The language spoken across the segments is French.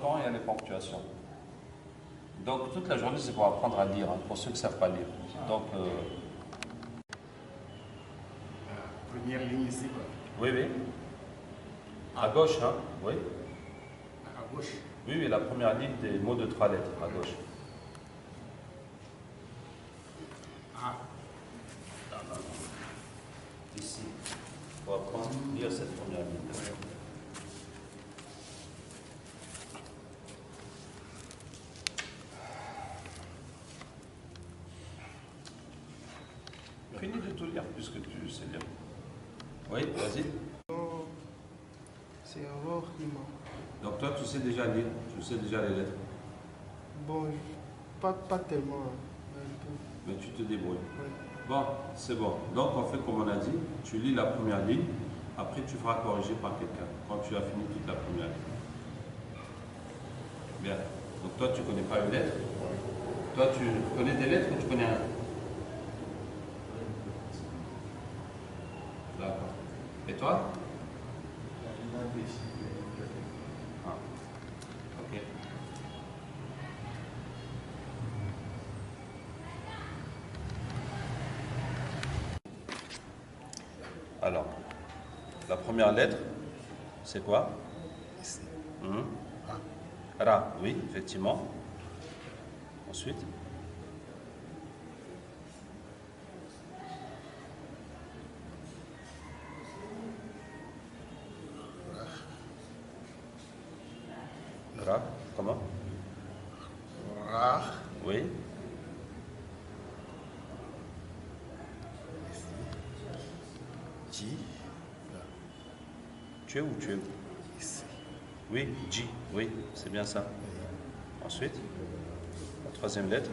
temps, il y a les ponctuations. Donc toute la journée, c'est pour apprendre à lire, hein, pour ceux qui ne savent pas lire. Donc, première ligne ici, quoi. oui, oui. À gauche, hein, oui. À gauche. Oui, oui, la première ligne des mots de 3 lettres, à gauche. Ah. Non, non, non. Ici, il faut apprendre à lire cette première ligne. Finis de tout lire puisque tu sais lire. Oui, vas-y. C'est Aurore qui m'a. Donc toi, tu sais déjà lire, tu sais déjà les lettres. Bon, pas tellement, hein, mais un peu. Mais tu te débrouilles. Ouais. Bon, c'est bon. Donc on fait comme on a dit, tu lis la première ligne, après tu feras corriger par quelqu'un, quand tu as fini toute la première ligne. Bien. Donc toi, tu ne connais pas une lettre. Toi, tu connais des lettres ou tu connais un? D'accord. Et toi? Ah. Ok. Alors, la première lettre, c'est quoi? Ra, oui, effectivement. Ensuite, Ra, comment? Ra. Oui. Ji. Tu es où tu es où? Ici. Oui, J, oui, c'est bien ça. Ensuite, la troisième lettre.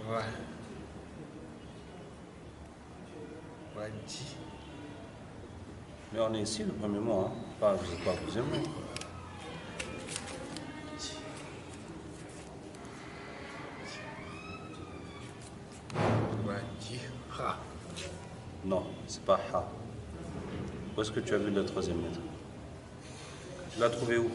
Ra. Raji. Mais on est ici le premier mot, hein? Pas le deuxième mot. Raji. Ra. Non, c'est pas Ha. Où est-ce que tu as vu la troisième lettre? Tu l'as trouvée où?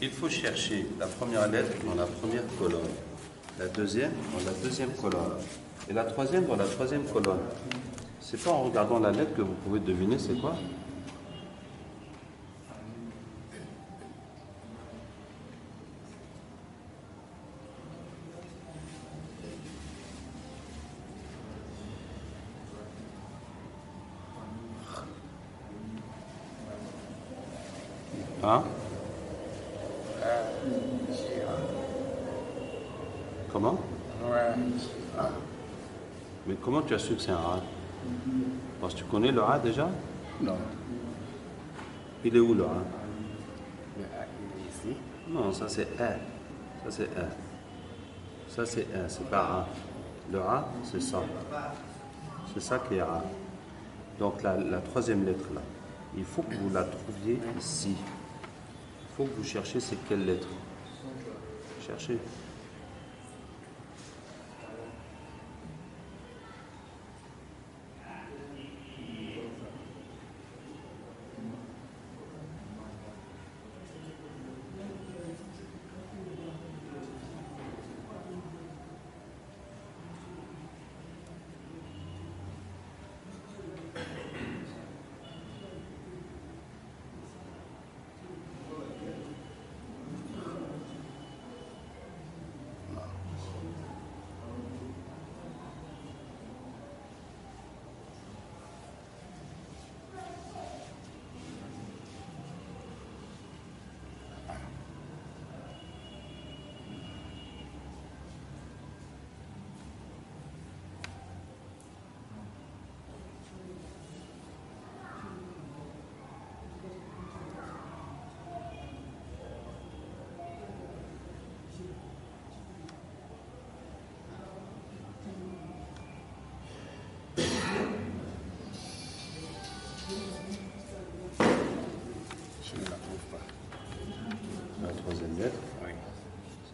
Il faut chercher la première lettre dans la première colonne, la deuxième dans la deuxième colonne et la troisième dans la troisième colonne. C'est pas en regardant la lettre que vous pouvez deviner c'est quoi. Hein? Comment? Mais comment tu as su que c'est un A? Parce que tu connais le A déjà? Non. Il est où le A? Le A, il est ici. Non, ça c'est A. Ça c'est A. Ça c'est A, c'est pas A. Le A, c'est ça. C'est ça qui est A. Donc la troisième lettre là, il faut que vous la trouviez ici. Il faut que vous cherchiez c'est quelle lettre. Cherchez.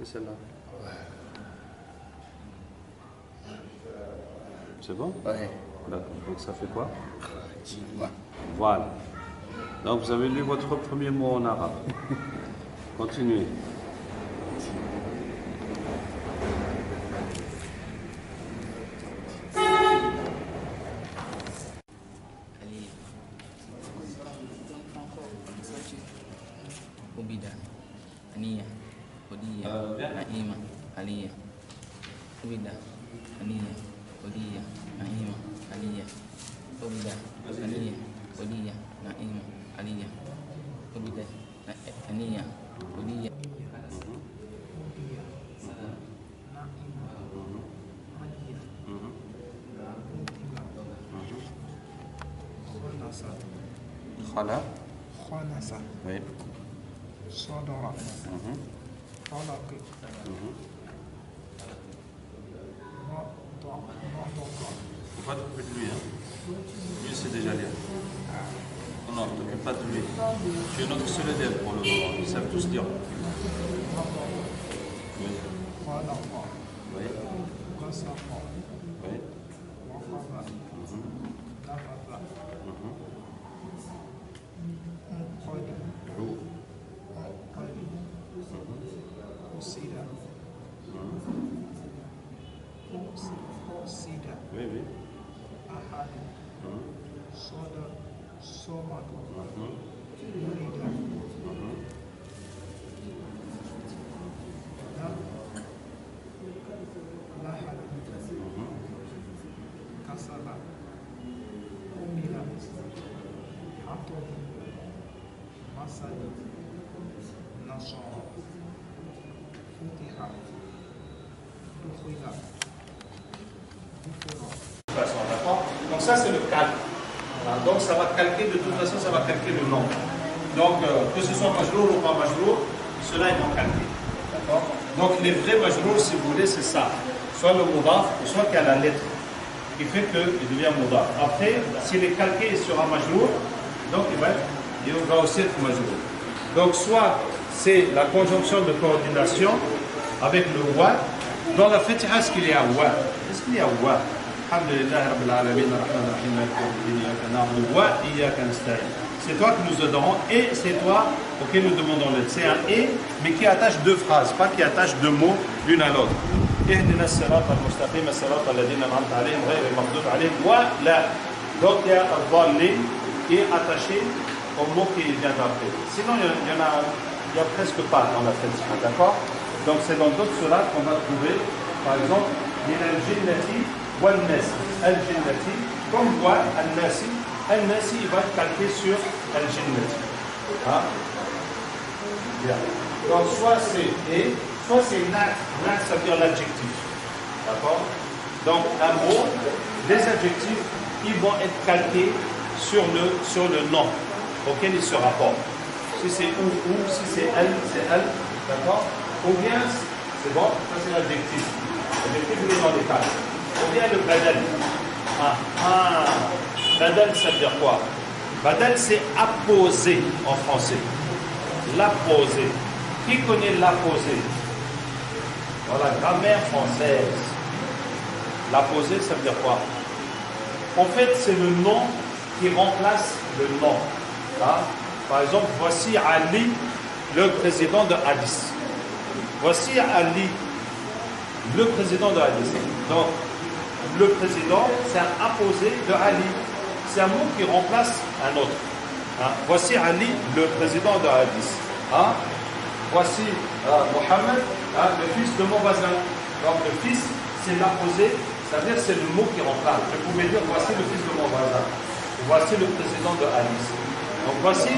C'est celle-là. C'est bon? Ouais. D'accord. Donc ça fait quoi? Jiwa. Voilà. Donc vous avez lu votre premier mot en arabe. Continuez. Ubida, Ania, Odia, Naima, Alia. Ubida, Ania, Odia, Naima, Alia. Ubida, Ania, Odia, Naima, Alia. Ubida, Ania, Odia. Khala. Khanasa. Oui. Sadara. Falaq. Faut pas t'occuper de lui, hein. Lui, c'est déjà lire. Non, ne t'occupe pas de lui. Tu es notre seul élève pour le moment. Ils savent tous lire. Oui. Khalaqa. Oui. Qasaqa. Oui. Waqafa. Nafafa. Qadi. Rou. Qadi. Usida. Sida. Oui, oui. Ahad. Soda. Somad. Murida. Lahad. Kasala. Umila. Hatod. Masad. Nasara. Futiha. Dukhila. Dufira. D'accord? Donc ça c'est le calque. Voilà. Donc ça va calquer, de toute façon ça va calquer le nom. Donc que ce soit majrour ou pas majrour, ceux-là ils vont calquer. D'accord? Donc les vrais majrours, si vous voulez, c'est ça. Soit le mudaf, ou soit qu'il y a la lettre qui fait qu'il devient mudaf. Après, s'il est calqué, il sera majrour, donc il va aussi être majrour. Donc soit c'est la conjonction de coordination avec le wa. Dans la fatiha, est-ce qu'il y a wa? Est-ce qu'il y a wa? Alhamdulillah Rabbil Alamin, Ar-Rahman Ar-Rahim, Maliki Yawmiddin, Iyyaka na'budu wa iyyaka nasta'in. C'est toi que nous adorons et c'est toi auquel nous demandons l'aide. C'est un et, mais qui attache deux phrases, pas qui attache deux mots l'une à l'autre. Ihdina as-sirata al-mustaqim, as-sirata alladhina an'amta alayhim, ghayri al-maghdubi alayhim wa la. Donc il y a al-dallin qui est attaché au mot qui vient d'après. Sinon il y a presque pas dans la Fatiha, d'accord? Donc c'est dans d'autres surahs qu'on va trouver, par exemple, min al-jinnati wal-nasi. Al-jinnati, comme voit al-nasi. Al-nasi, il va être calqué sur al-jinnati. Hein? Bien. Donc soit c'est et, soit c'est nat. Nat, ça veut dire l'adjectif. D'accord? Donc un mot, des adjectifs, ils vont être calqués sur le nom auquel ils se rapportent. Si c'est ou, si c'est elle, d'accord? Ou bien, c'est bon, ça c'est l'adjectif. L'adjectif, il est dans les cas. Ou bien le badal. Badal, ça veut dire quoi? Badal, c'est apposer en français. L'apposer. Qui connaît l'apposer? Dans la grammaire française. L'apposer, ça veut dire quoi? En fait, c'est le nom qui remplace le nom. Là, par exemple, voici Ali, le président de Addis. Voici Ali, le président de Addis. Donc, le président, c'est un apposé de Ali. C'est un mot qui remplace un autre. Hein? Voici Ali, le président de Addis. Hein? Voici Mohamed, le fils de mon voisin. Donc, le fils, c'est l'apposé, c'est-à-dire c'est le mot qui remplace. Je pouvais dire voici le fils de mon voisin. Voici le président de Addis. Donc, voici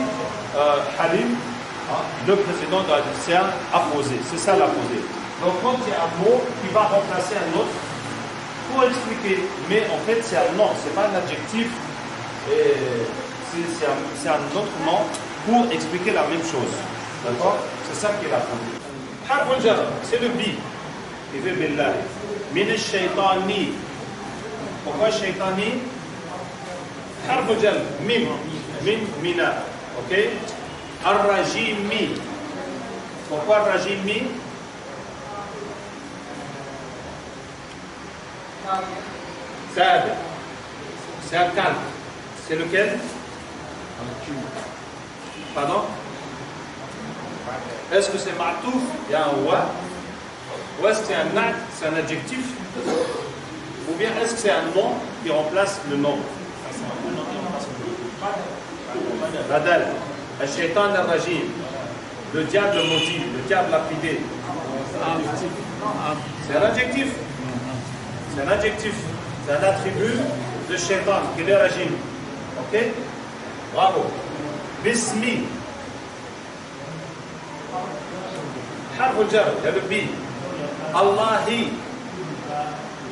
Halim. Le président de la c'est un apposé, c'est ça l'apposé. Donc quand il y a un mot qui va remplacer un autre, pour expliquer, mais en fait c'est un nom, c'est pas un adjectif, c'est un autre nom pour expliquer la même chose. D'accord? C'est ça qui est l'apposé. Harful jar, c'est le bi. Il veut billah. Min ash-shaytani. Pourquoi shaytani? Harful jar, mim, mina. Ok? Ar-Rajimi. Pourquoi Rajimi? Sad. C'est un calque. C'est lequel? Pardon? Est-ce que c'est ma'touf? Il y a un wa? Ou est-ce que c'est un nat? C'est un adjectif? Ou bien est-ce que c'est un nom qui remplace le nom? Badal. Al-Shaytan al-Rajim. Le diable maudit, le diable lapidé. C'est un adjectif. C'est un adjectif. C'est un attribut de Shaytan, qui est le Rajim. Ok? Bravo. Bismi. Harf al-jar, il y a le bi. Allahi.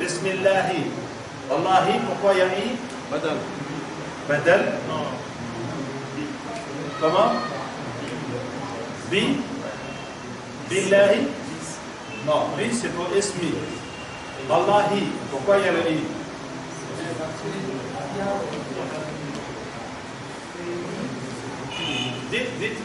Bismillahi. Allahi, pourquoi il y a i? Badal. Badal. Comment? Bi. Billahi. Non, bi c'est pour ismi. Allahi, pourquoi il y a le i? Dites.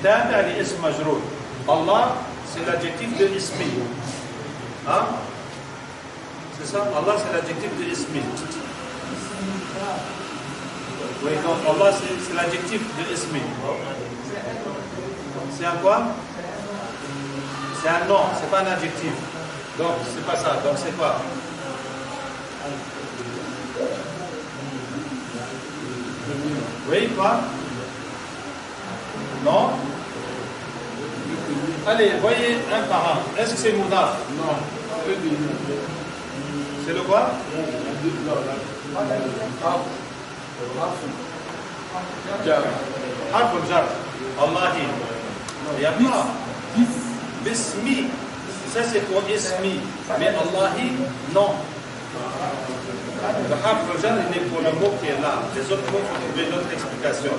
Tabi ali ism majrour. Allah, c'est l'adjectif de ismi. Hein? C'est ça? Allah, c'est l'adjectif de ismi. Oui, donc Allah, c'est l'adjectif de ismi. C'est un quoi? C'est un nom, c'est pas un adjectif. Donc, c'est pas ça. Donc, c'est quoi? Oui, quoi? Non? Allez, voyez un par un. Est-ce que c'est Moudaf? Non. C'est le quoi? Harf al-jar. Allahi. Il y a pas. Bismi. Ça c'est pour ismi. Mais Allahi, non. Le harf al-jar, il est pour le mot qui est là. Les autres mots, vous trouvez d'autres explications.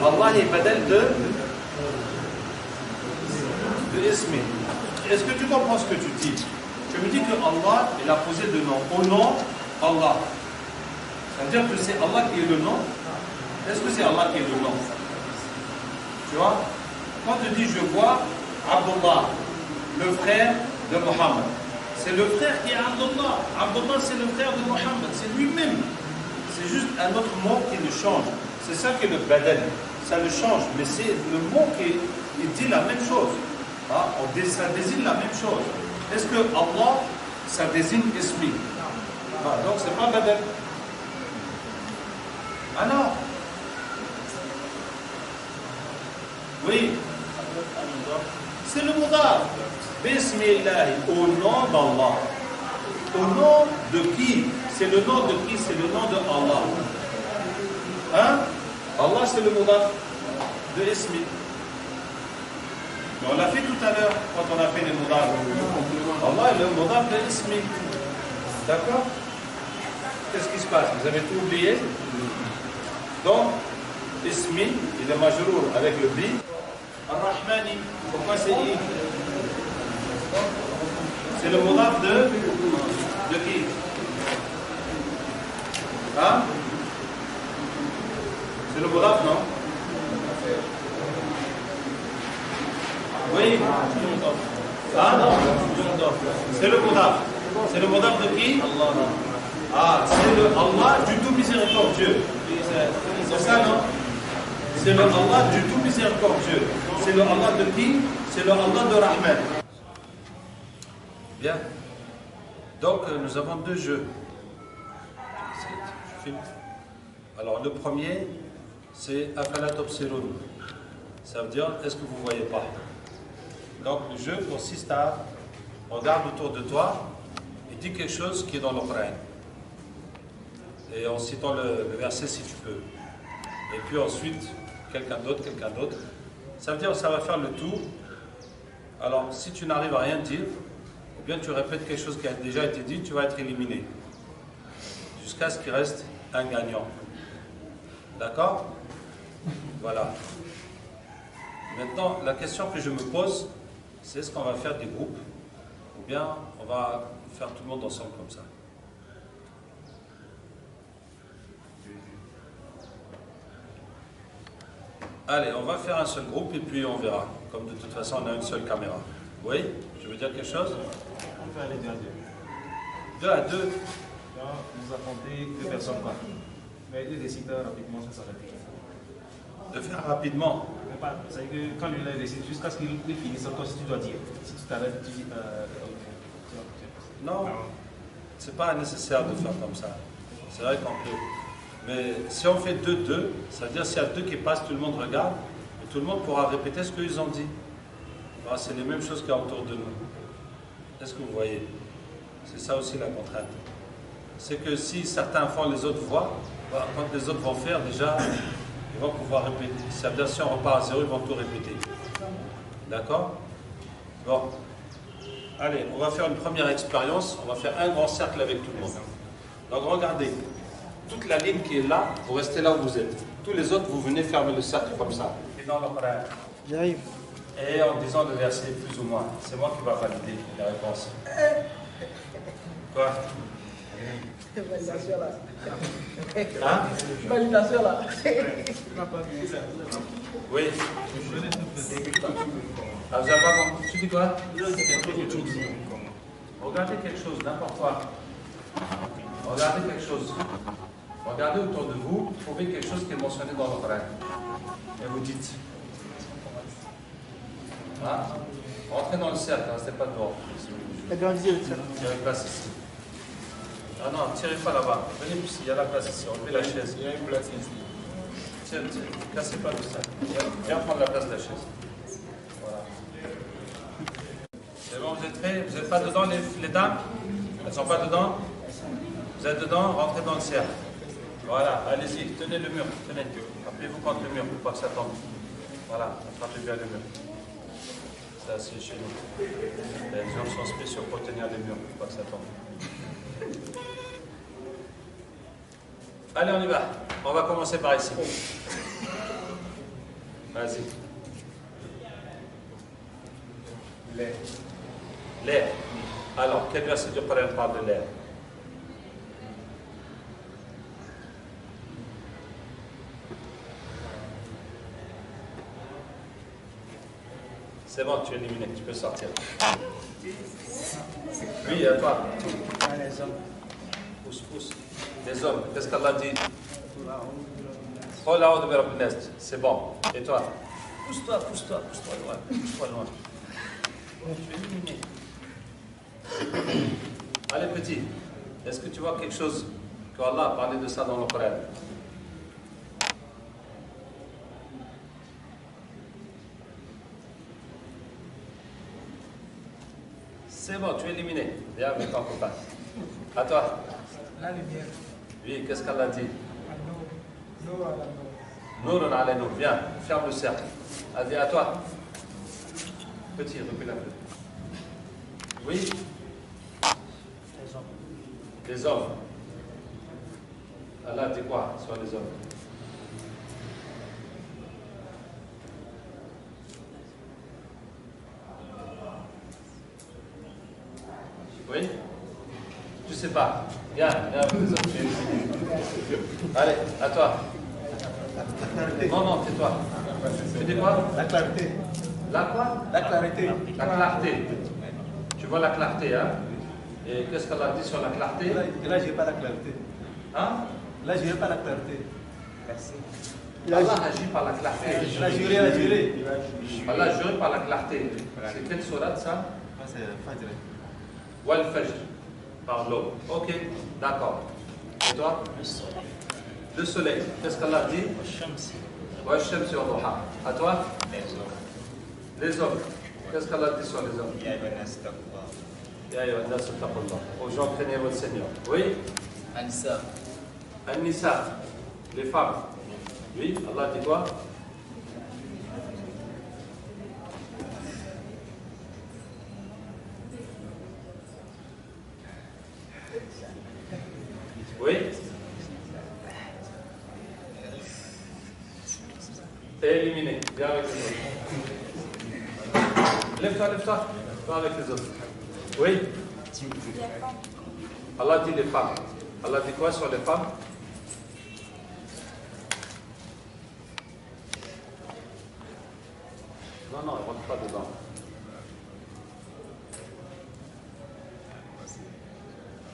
Allah est badal de ismi. Est-ce que tu comprends ce que tu dis? Tu me dis que Allah, il a posé le nom. Au nom, Allah. Ça veut dire que c'est Allah qui est le nom. Est-ce que c'est Allah qui est le nom? Tu vois? Quand tu dis je vois Abdullah, le frère de Mohammed, c'est le frère qui est Abdullah. Abdullah, c'est le frère de Mohammed. C'est lui-même. C'est juste un autre mot qui le change. C'est ça que le badal. Ça le change, mais c'est le mot qui dit la même chose. Ah, ça désigne la même chose. Est-ce que Allah, ça désigne ismi? Ah, donc c'est pas badal. Ah non. Oui. C'est le mudaf. Bismillahi, au nom d'Allah. Au nom de qui? C'est le nom de qui? C'est le nom de Allah. Hein? Allah, c'est le mudaf de ismi. Mais on l'a fait tout à l'heure quand on a fait les mudaf. Allah est le mudaf de ismi. D'accord? Qu'est-ce qui se passe? Vous avez tout oublié? Donc, ismi, il est majrour avec le bi. Ar-Rahmani, pourquoi c'est i? C'est le mudaf de qui? Hein? C'est le mudaf, non? Oui. Ah non. C'est le mudaf. C'est le mudaf de qui? Allah. Ah, c'est le Allah du tout miséricordieux. C'est ça, non? C'est le Allah du tout miséricordieux. C'est le Allah de qui? C'est le Allah de Rahman. Bien. Donc, nous avons deux jeux. Alors, le premier, c'est Afalat Obserun. Ça veut dire, est-ce que vous ne voyez pas? Donc, le jeu consiste à regarde autour de toi et dis quelque chose qui est dans le Coran. Et en citant le verset si tu peux. Et puis ensuite, quelqu'un d'autre. Ça veut dire, ça va faire le tour. Alors, si tu n'arrives à rien dire, ou bien tu répètes quelque chose qui a déjà été dit, tu vas être éliminé. Jusqu'à ce qu'il reste un gagnant. D'accord? Voilà. Maintenant, la question que je me pose, c'est est-ce qu'on va faire des groupes ou bien on va faire tout le monde ensemble comme ça? Allez, on va faire un seul groupe et puis on verra. Comme de toute façon, on a une seule caméra. Oui? Tu veux dire quelque chose? On peut aller 2 à 2. 2 à 2. Donc, vous affrontez 2 personnes quoi. Mais ils décident rapidement de s'arrêter. De faire rapidement. C'est-à-dire que quand lui décide, jusqu'à ce qu'il finisse, toi si tu dois dire. Si tu t'arrêtes, tu dis. Non, c'est pas nécessaire de faire comme ça. C'est vrai qu'on peut. Mais si on fait 2-2, ça veut dire s'il y a 2 qui passent, tout le monde regarde et tout le monde pourra répéter ce qu'ils ont dit. Enfin, c'est les mêmes choses qu'il y a autour de nous. Est-ce que vous voyez? C'est ça aussi la contrainte. C'est que si certains font, les autres voient, quand les autres vont faire, déjà, ils vont pouvoir répéter. Ça veut dire si on repart à 0, ils vont tout répéter. D'accord? Bon. Allez, on va faire une première expérience. On va faire un grand cercle avec tout le monde. Donc regardez, toute la ligne qui est là, vous restez là où vous êtes. Tous les autres, vous venez fermer le cercle comme ça. Et dans le Coran. J'arrive. Et en disant le verset plus ou moins. C'est moi qui va valider les réponses. Quoi? Validation là. Hein? Validation là. Oui. Ah, vous avez pas compris? Tu dis quoi? Regardez quelque chose, n'importe quoi. Regardez quelque chose. Regardez autour de vous, trouvez quelque chose qui est mentionné dans le Coran. Et vous dites. Hein? Rentrez dans le cercle, restez pas dehors. Agrandissez le cercle. Tirez place ici. Ah non, tirez pas là-bas. Venez ici, il y a la place ici. Enlevez la chaise. Il y a une place ici. Tiens, cassez pas le cercle. Viens prendre la place de la chaise. Voilà. C'est bon, vous êtes prêts? Vous n'êtes pas dedans, les dames? Elles ne sont pas dedans? Vous êtes dedans? Rentrez dans le cercle. Voilà, allez-y, tenez le mur. Tenez. Appuyez-vous contre le mur pour pas que ça tombe. Voilà, attrapez bien le mur. Ça, c'est chez nous. Les gens sont spéciaux pour tenir les murs pour pas que ça tombe. Allez, on y va. On va commencer par ici. Vas-y. L'air. L'air. Alors, quel verset du Coran parle de l'air? C'est bon, tu es éliminé, tu peux sortir. Oui, à toi. Les hommes. Pousse, pousse. Les hommes, qu'est-ce qu'Allah dit? Oh là, on devrait nest. C'est bon. Et toi? Pousse-toi, pousse-toi, pousse-toi loin. Pousse-toi loin. Tu es éliminé. Allez, petit. Est-ce que tu vois quelque chose qu'Allah a parlé de ça dans le Coran? C'est bon, tu es éliminé. Viens avec ton copain. À toi. La lumière. Oui, qu'est-ce qu'Allah dit? Nour à la nour. Nourun ala nour. Viens, ferme le cercle. Allez, à toi. Petit, recule un peu. Oui? Les hommes. Allah dit quoi sur les hommes? Oui? Je sais pas. Viens, viens avec les autres. Allez, à toi. Non, non, tais-toi. Tu dis quoi? La clarté. La quoi? La clarté. La clarté. Tu vois la clarté, hein? Et qu'est-ce qu'Allah dit sur la clarté? Là, je n'ai pas la clarté. Hein? Là, je n'ai pas la clarté. Allah agit par la clarté. Il a juré, il a juré. Allah a juré par la clarté. C'est quelle sourate ça? C'est Fajr. Wal Fajr. Par l'eau. Ok, d'accord. Et toi? Le soleil. Qu'est-ce qu'Allah dit? Wal Shamsi wal Duha. À toi? Les hommes. Qu'est-ce qu'Allah dit sur les hommes? Ya ayyuhan nas ittaqullah. Aux gens, craignez votre Seigneur. Oui? Anissa. An-Nisa. Les femmes. Oui? Allah dit quoi? Oui? T'es éliminé. Viens avec les autres. Lève-toi, lève-toi. Toi avec les autres. Oui? Allah dit les femmes. Allah dit quoi sur les femmes? Non, non, il ne rentre pas dedans.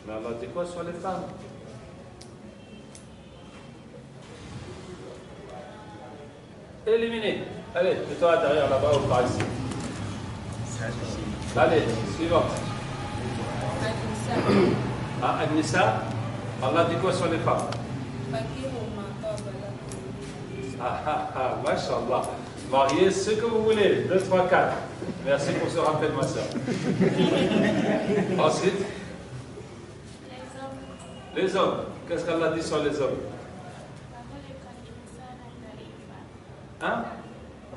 Mais Allah dit quoi sur les femmes? Éliminé. Allez, mets-toi derrière là-bas ou par ici. Allez, suivante. Ah, Agnissa, Allah dit quoi sur les femmes? Ah, ah, ah, mashallah. Mariez ce que vous voulez. 2, 3, 4. Merci pour ce rappel, ma soeur. Ensuite, les hommes. Qu'est-ce qu'Allah dit sur les hommes? Hein?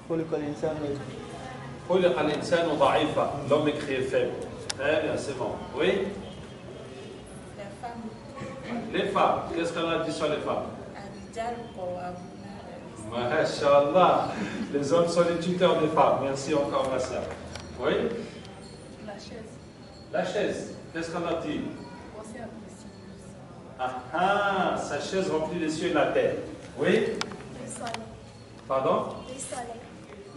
L'homme est créé faible. Très bien, c'est bon. Oui? Les femmes. Qu'est-ce qu'Allah dit sur les femmes? Masha'Allah. Les hommes sont les tuteurs des femmes. Merci encore, ma soeur. Oui? La chaise. La chaise. Qu'est-ce qu'on a dit? Ah ah, sa chaise remplit les cieux et la terre. Oui? Le soleil. Pardon? Le soleil.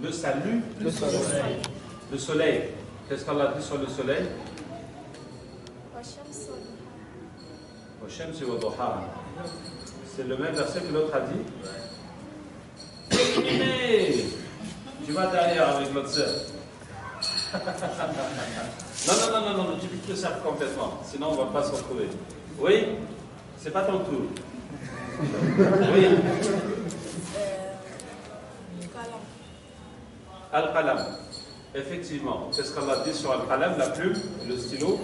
Le salut? Le soleil. Le soleil. Qu'est-ce qu'on a dit sur le soleil? C'est le même verset que l'autre a dit? Éliminé! Tu vas derrière avec l'autre sœur. Non, tu peux te servir complètement, sinon on ne va pas se retrouver. Oui? C'est pas ton tour. Oui? Al-Qalam. Effectivement. Qu'est-ce qu'on a dit sur Al-Qalam, la plume, le stylo?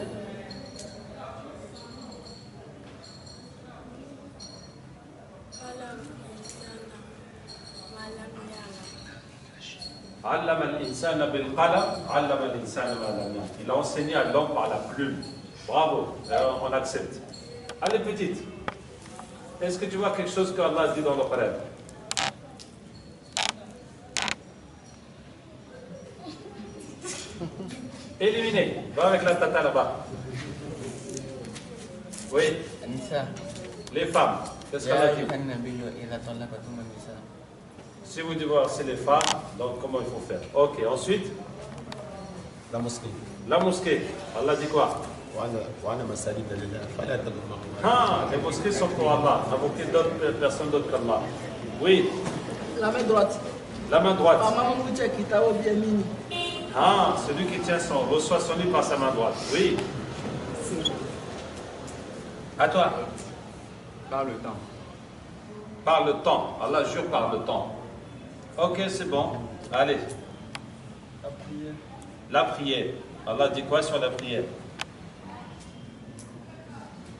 Il a enseigné à l'homme par la plume. Bravo, on accepte. Allez, petite. Est-ce que tu vois quelque chose qu'Allah dit dans le Coran? Éliminé. Va avec la tata là-bas. Oui. Les femmes. Qu'est-ce qu'elle a dit? Si vous divorcez les femmes, donc comment il faut faire? Ok, ensuite? La mosquée. La mosquée. Allah dit quoi? Ah, les mosquées sont pour Allah. N'invoquez d'autres personnes d'autres qu'Allah. Oui. La main droite. La main droite. Ah, celui qui tient reçoit son livre par sa main droite. Oui. À toi. Par le temps. Par le temps. Allah jure par le temps. Ok, c'est bon. Allez. La prière. La prière. Allah dit quoi sur la prière?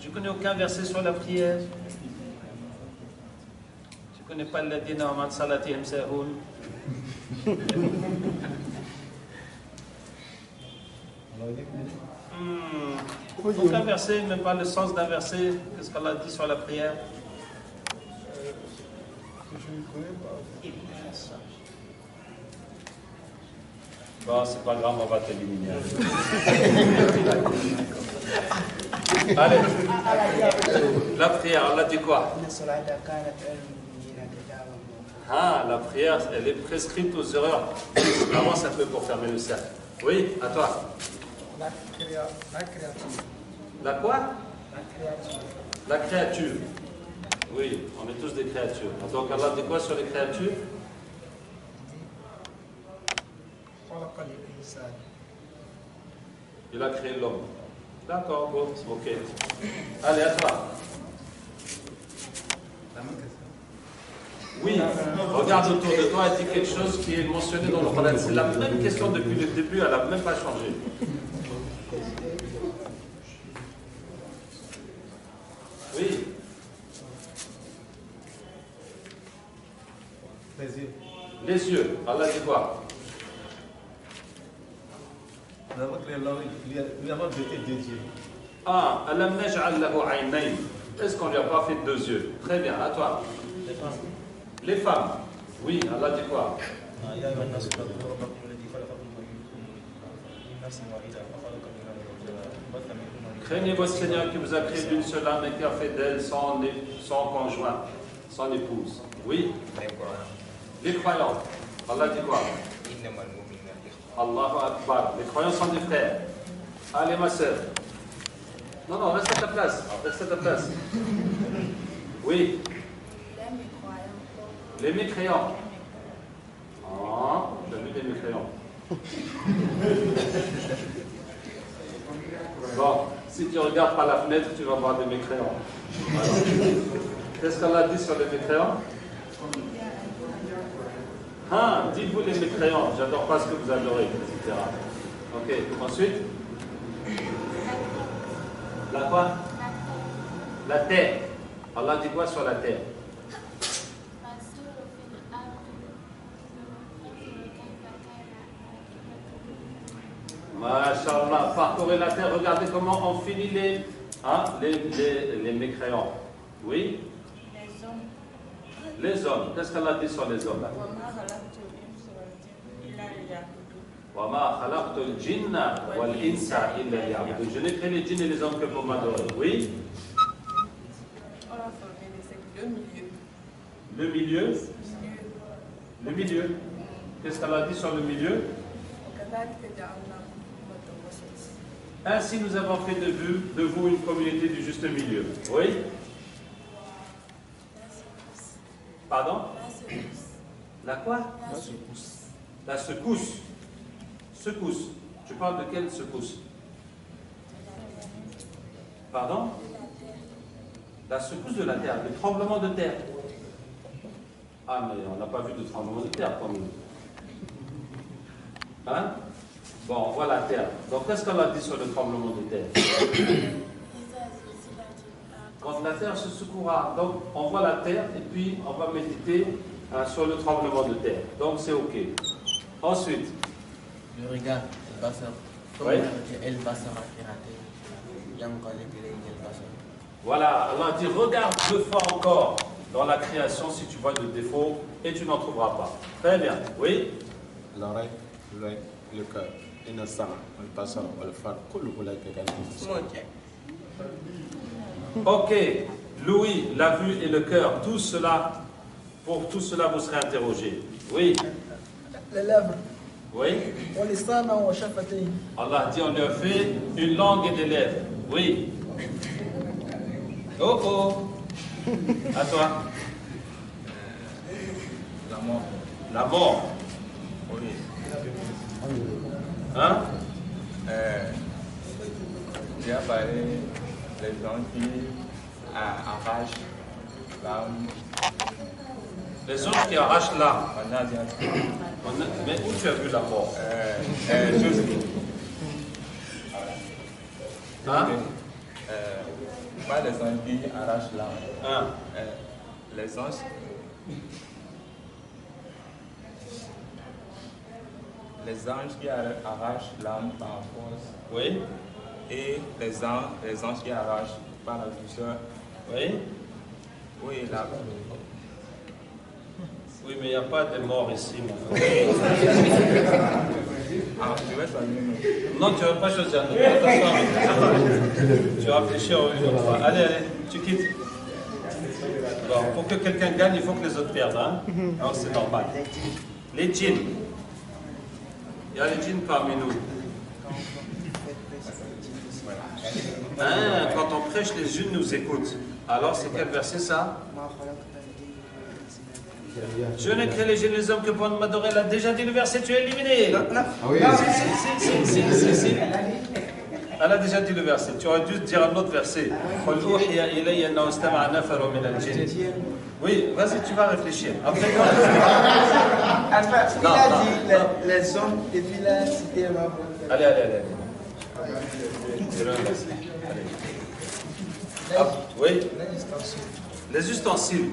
Tu connais aucun verset sur la prière? Tu connais pas le ladina wa salatihim sahun? Aucun verset, même pas le sens d'un verset. Qu'est-ce qu'Allah dit sur la prière? Je ne connais pas. Bon, c'est pas grave, on va t'éliminer. Allez. La prière, Allah dit quoi? Ah, la prière, elle est prescrite aux erreurs. Comment ça fait pour fermer le cercle? Oui, à toi. La créature. La quoi? La créature. La créature. Oui, on est tous des créatures. Donc Allah dit quoi sur les créatures? Il a créé l'homme. D'accord, bon, ok. Allez, à toi. Oui, regarde autour de toi et dis quelque chose qui est mentionné dans le Coran. C'est la même question depuis le début, elle n'a même pas changé. Oui. Les yeux. Les yeux. Allah dit quoi? Nous avons jeté 2 yeux. Ah, alam naj'al lahu aynayn. Est-ce qu'on lui a pas fait 2 yeux? Très bien, à toi. Les femmes. Oui, Allah dit quoi? Craignez votre Seigneur qui vous a créé d'une seule âme et qui a fait d'elle son conjoint, son épouse. Oui. Les croyants. Allah dit quoi? Allahu Akbar. Les croyants sont des frères. Allez, ma soeur. Non, non, reste à ta place. Reste à ta place. Oui. Les mécréants. Ah, j'ai vu des mécréants. Bon, si tu regardes par la fenêtre, tu vas voir des mécréants. Voilà. Qu'est-ce qu'on a dit sur les mécréants? Ah, dites-vous les mécréants, j'adore pas ce que vous adorez, etc. Ok, ensuite? La quoi? La terre. Allah dit quoi sur la terre? Masha'Allah, parcourez la terre, regardez comment on finit les mécréants. Oui? Les hommes. Qu'est-ce qu'elle a dit sur les hommes là? Je n'ai créé les djinns et les hommes que pour m'adorer. Oui? Le milieu? Le milieu. Qu'est-ce qu'elle a dit sur le milieu? Ainsi nous avons fait de vous une communauté du juste milieu. Oui? Pardon? La quoi? La secousse. La secousse. Secousse. Tu parles de quelle secousse? Pardon? La secousse de la terre, le tremblement de terre. Ah, mais on n'a pas vu de tremblement de terre comme nous. Hein? Bon, on voit la terre. Donc, qu'est-ce qu'on a dit sur le tremblement de terre? Quand la terre se secouera. Donc, on voit la terre et puis on va méditer sur le tremblement de terre. Donc, c'est OK. Ensuite. Le regard, elle va se... Oui. Elle va se rater. Voilà, Allah dit, regarde deux fois encore dans la création si tu vois de défauts et tu n'en trouveras pas. Très bien. Oui? L'oreille, le cœur. Ok, l'ouïe, la vue et le cœur, tout cela, pour tout cela vous serez interrogé. Oui. Les lèvres. Oui. Allah dit on lui a fait une langue et des lèvres. Oui. Oh oh. À toi. La mort. La mort. Oui. Hein? J'ai parlé les gens qui arrachent l'âme. Les autres qui arrachent l'âme. En asiatique. Mais où tu as vu la mort? Hein? Pas les anges qui arrachent l'âme. Hein? Les anges. Les anges qui arrachent l'âme par force. Oui. Et les anges qui arrachent par la douceur. Oui. Oui, là. Oui, mais il n'y a pas de mort ici, mon frère. Ah, je vais choisir. Non, tu ne vas pas choisir. Tu vas réfléchir une autre fois. Allez, allez, tu quittes. Bon, pour que quelqu'un gagne, il faut que les autres perdent. Hein? Alors c'est normal. Les djinns. Il y a les djinns parmi nous. Hein, quand on prêche, les djinns nous écoutent. Alors c'est quel verset ça? Je n'ai créé les djinns et les hommes que pour m'adorer. Elle a déjà dit le verset, tu es éliminé. Ah oui. Si. Elle a déjà dit le verset. Tu aurais dû dire un autre verset. Oui, vas-y, tu vas réfléchir. Après, Il a dit les hommes et puis il a cité ma. Allez. Ah, oui. Les ustensiles.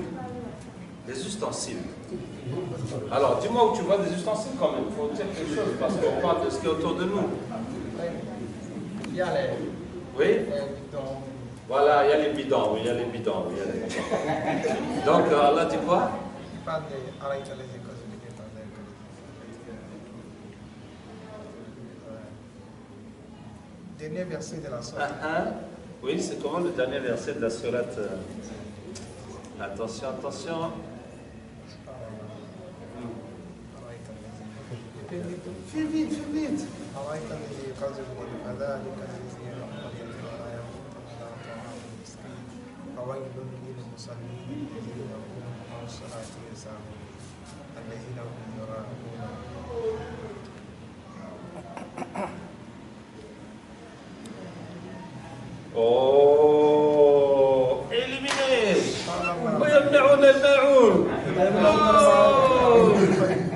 Les ustensiles. Alors, dis-moi où tu vois des ustensiles quand même. Il faut dire quelque chose parce qu'on parle de ce qui est autour de nous. Il y a les. Oui? bidons. Voilà, il y a les bidons. Oui, il y a les bidons. Donc, Allah dit quoi? Il parle de arrêter les écoles. Dernier verset de la sourate. Oui, c'est comment le dernier verset de la sourate? Attention. Fais vite, fais vite. Oh, éliminé.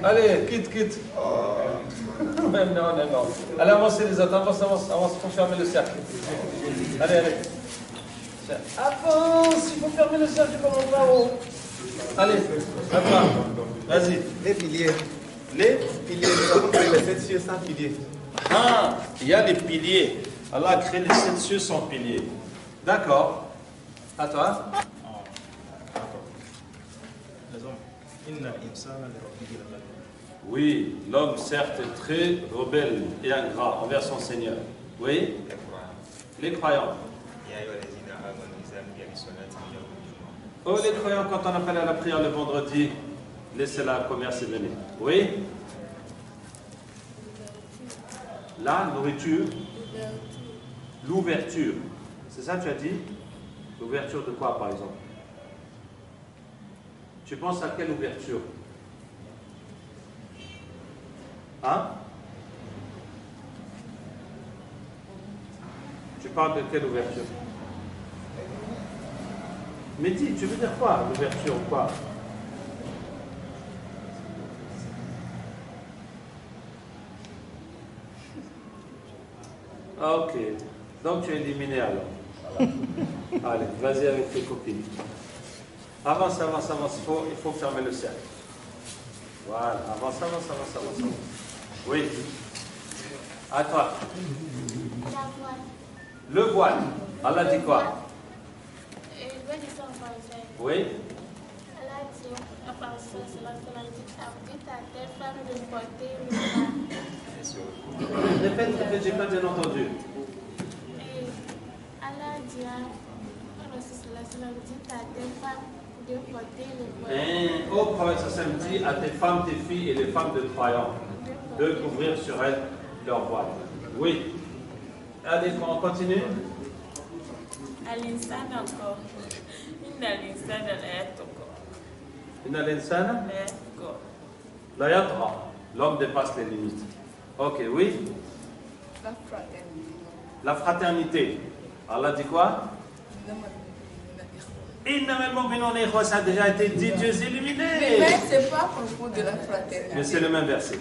Allez, quitte. Non. Allez, avancez les autres, avance pour fermer le cercle. Allez. Avance, il faut fermer le cercle comme on va haut. Allez, à toi. Vas-y. Les piliers. Nous avons créé les 7 cieux sans piliers. Ah, il y a les piliers. Allah a créé les 7 cieux sans piliers. D'accord. À toi. Les hommes. Inna al-insana li rabbihi lakanud. Oui, l'homme certes est très rebelle et ingrat envers son Seigneur. Oui. Les croyants. Oh, les croyants, quand on appelle à la prière le vendredi, laissez la commerce et venez. Oui. La nourriture. L'ouverture. C'est ça que tu as dit? L'ouverture de quoi, par exemple? Tu penses à quelle ouverture? Hein? Tu parles de quelle ouverture? Mais dis, tu veux dire quoi, l'ouverture ou quoi? Ok. Donc tu es éliminé alors. Voilà. Allez, vas-y avec tes copines. Avance. Il faut fermer le cercle. Voilà, avance. Oui. À toi. Le voile. Allah dit quoi? Oui. Allah dit, à part ça, cela dit à tes femmes de porter le voile. Répète, j'ai pas bien entendu. Allah dit, cela dit à tes femmes de porter le voile. Et au prophète sallam dit à tes femmes, tes filles et les femmes de croyants de couvrir sur elles leur voile. Oui. Allez, on continue. À l'instant encore. Inna l'insana la yatra. L'homme dépasse les limites. Ok, oui. La fraternité. Allah dit quoi? Ça a déjà été dit, Dieu est illuminé. Mais c'est pas à propos de la fraternité. Mais c'est le même verset.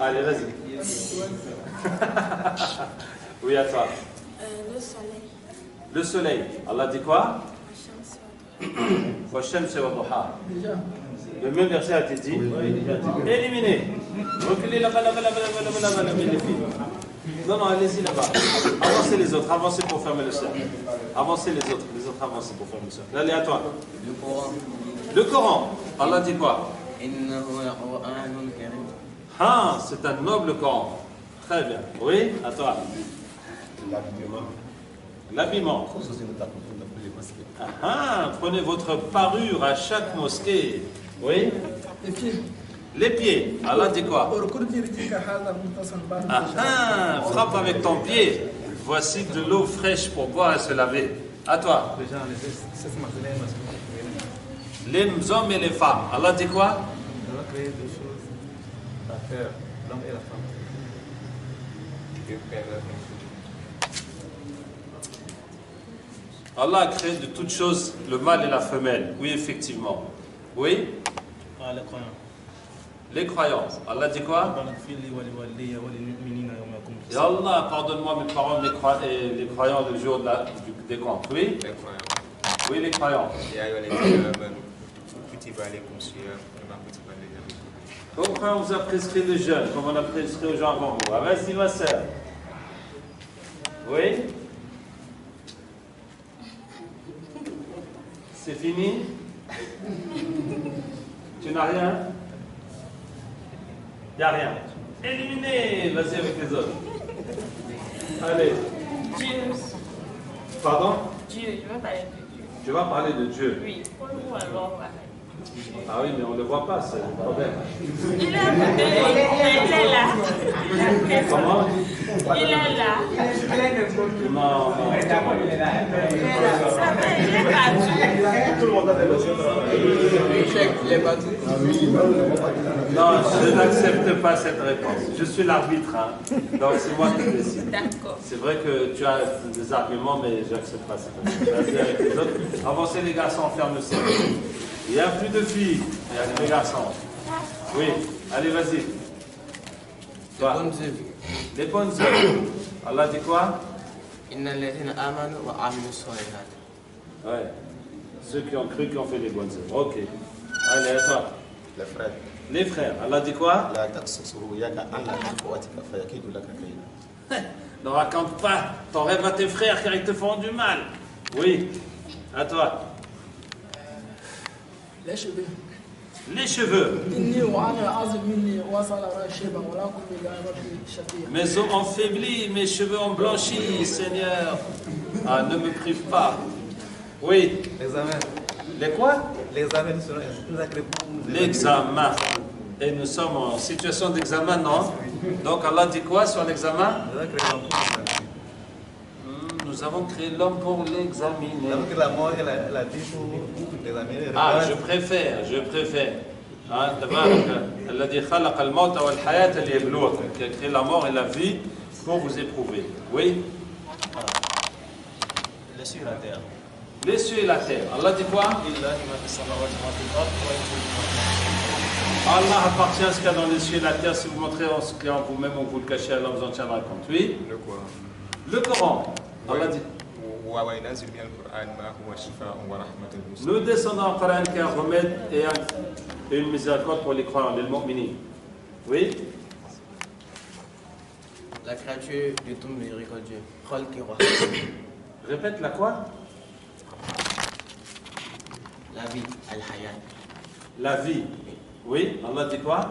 Allez, vas-y. Oui, à toi. Le soleil. Le soleil. Allah dit quoi? Le même verset a été dit. Éliminé. Reculez là-bas, les filles. Non, allez-y là-bas. Avancez les autres, avancez pour fermer le cercle. Avancez les autres avancez pour fermer le cercle. Allez, à toi. Le Coran. Allah dit quoi? Ah, c'est un noble Coran. Très bien. Oui, à toi. L'habillement. Ah, prenez votre parure à chaque mosquée. Oui. Les pieds. Allah dit quoi? Ah, frappe avec ton pied. Voici de l'eau fraîche pour boire et se laver. À toi. Les hommes et les femmes. Allah dit quoi? On va créer deux choses à faire, l'homme et la femme. Allah a créé de toutes choses le mâle et la femelle. Oui, effectivement. Oui? Ah, les croyants. Les croyants. Allah dit quoi? Et Allah, pardonne-moi mes parents et les croyants le jour des comptes. Oui? Les croyants. Oui, les croyants. Pourquoi on vous a prescrit le jeûne, comme on a prescrit aux gens avant vous? Ah, vas-y, ma soeur. Oui? C'est fini? Tu n'as rien? Il n'y a rien. Éliminé! Vas-y avec les autres. Allez. Dieu. Pardon? Dieu, je veux parler de Dieu. Tu vas parler de Dieu. Oui, pour nous alors, Ah oui, mais on ne le voit pas, c'est le problème. Il est là. Comment? Il est là. Non, Ça va, il est battu. Tout le monde a des dossiers. Il est battu. non, je n'accepte pas cette réponse. Je suis l'arbitre, hein. Donc c'est moi qui décide. D'accord. C'est vrai que tu as des arguments, mais je n'accepte pas cette réponse. Vas-y avec les autres. Avancez les garçons, ferme le cercle. Il n'y a plus de filles, il y a que les garçons. Oui, allez, vas-y. Toi. Bonnes œuvres. Les bonnes œuvres. Allah dit quoi? Inna alladhina amanu wa amilu salihat. Ouais. Ceux qui ont cru, qui ont fait les bonnes œuvres. Ok. Allez, à toi. Les frères. Les frères. Allah dit quoi? La taksuru yaka alla ikhwatika fayakidu laka kayda. Ne raconte pas ton rêve à tes frères car ils te font du mal. Oui. À toi. Les cheveux. Les cheveux. Mes os ont faibli, mes cheveux ont blanchi, Seigneur. Ah, ne me prive pas. Oui. L'examen. Les quoi? L'examen sera L'examen. Et nous sommes en situation d'examen, non? Donc Allah dit quoi sur l'examen? Nous avons créé l'homme pour l'examiner. La mort, elle a dit pour l'examiner. Ah, je préfère. Hein, elle a dit خلق الموت والحياة ليبلوكم, qui a créé la mort et la vie pour vous éprouver. Oui? Les cieux et la terre. Les cieux et la terre. Allah dit quoi? Allah appartient à ce qu'il y a dans les cieux et la terre. Si vous montrez ce qu'il y a en vous-même ou vous le cachez, Allah vous en tiendra compte. Oui? Le Coran. Le Coran. Allah dit. Nous descendons en Coran qui est un remède et une miséricorde pour les croyants, les mu'minin. Oui? La créature de ton miséricordieux. Répète la quoi? La vie, al-hayat. La vie. Oui? Allah dit quoi?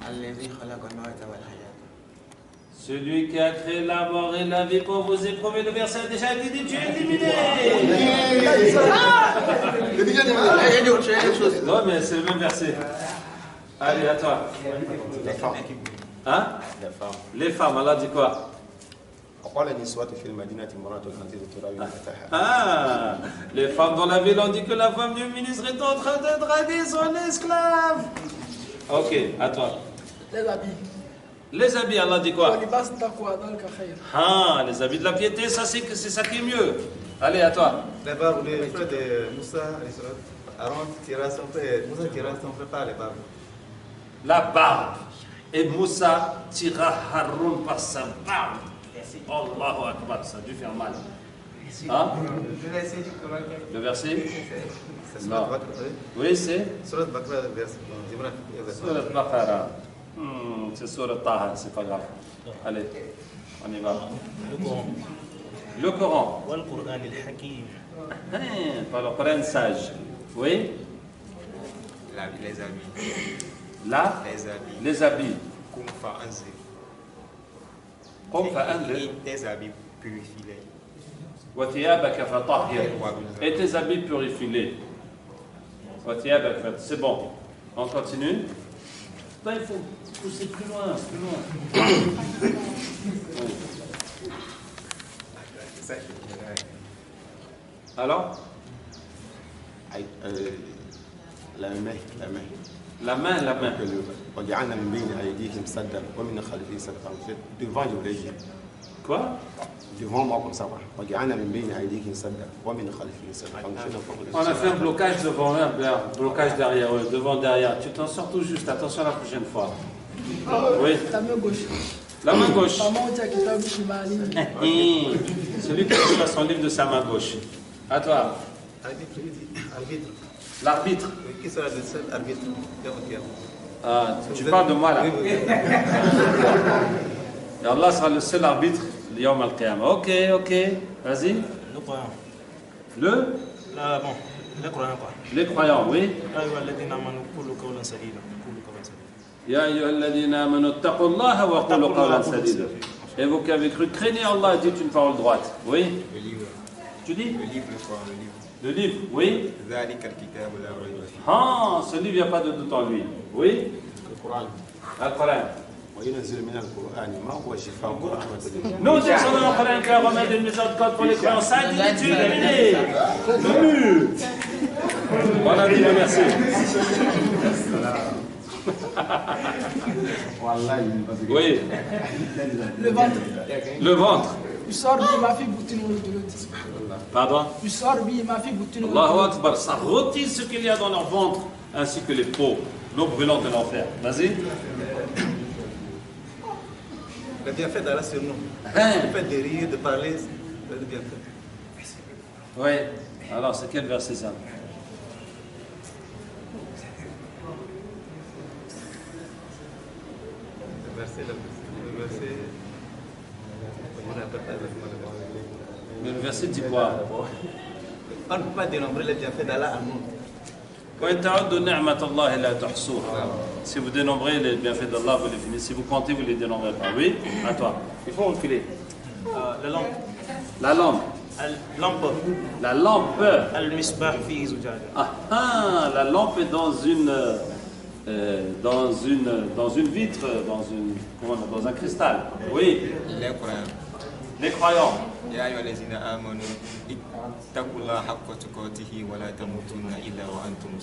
Alladhi khalaqa al-mawta wal-hayat. Celui qui a créé la mort et la vie pour vous éprouver. Le verset a déjà été dit, tu es éliminé. Non, mais c'est le même verset. Allez, à toi. Les femmes. Hein? Les femmes. Les femmes, Allah dit quoi? Ah, les femmes dans la ville ont dit que la femme du ministre est en train de draguer son esclave. Ok, à toi. Les habits. Les habits, Allah dit quoi? Ah, les habits de la piété, ça c'est ça qui est mieux. Allez, à toi. D'abord, le frère de Moussa, Aaron tira son frère, Moussa tira son frère par les barbes. La barbe. Et Moussa tira Haroun par sa barbe. Allahu Akbar, ça a dû faire mal. Hein? Le verset? Non. Oui, c'est? Surat Bakra, verset. Surat Baqara. C'est Surat Taha, c'est pas grave. Allez, on y va. Le Coran. Pas le Coran sage. Oui? Les habits. Là? Les habits. Tes habits purifiés. Et tes habits purifiés. C'est bon. On continue. Ben, il faut pousser plus loin, plus loin. Alors? La main. La main. Devant, je voulais dire. Quoi? Devant moi comme ça. On a fait un blocage devant eux, un blocage derrière eux, derrière. Tu t'en sors tout juste, attention la prochaine fois. Oui. La main gauche. La main gauche. Celui qui reçoit son livre de sa main gauche. À toi. L'arbitre. Qui sera le seul arbitre? Ah, tu parles de moi là. Et Allah sera le seul arbitre, Yawm al-Qiyamah. Ok, vas-y. Le croyant. Les croyants quoi? Les croyants, oui. Ya ayyuhalladhina amanu ittaqullaha wa qulu qawlan sadida. Et vous qui avez cru, craignez Allah, dites une parole droite. Oui. Le livre. Tu dis? Le livre, le Le livre, oui. Ah, ce livre, il n'y a pas de doute en lui. Oui. Al-Coran. Nous descendons au Coran qui a remède une miséricorde pour les croyants. Ça a dit tu es éliminé. Le mur. On a dit merci. Oui. Le ventre. Le ventre. Pardon? Allahu Akbar, ça rôtit ce qu'il y a dans leur ventre, ainsi que les peaux, l'eau brûlante de l'enfer. Vas-y. Le bienfait d'Allah sur nous. Le fait de rire, de parler, c'est le bienfait. Oui. Alors, c'est quel verset ça? Mais le verset dit quoi? On ne peut pas dénombrer les bienfaits d'Allah à nous. Si vous dénombrez les bienfaits d'Allah, vous les finissez. Si vous comptez, vous ne les dénombrez pas. Oui? À toi. Il faut reculer. La lampe. La lampe. Lampe. La lampe. Al-misbah fi zujaja. Ah, la lampe est dans une vitre, dans un cristal. Oui. Les croyants.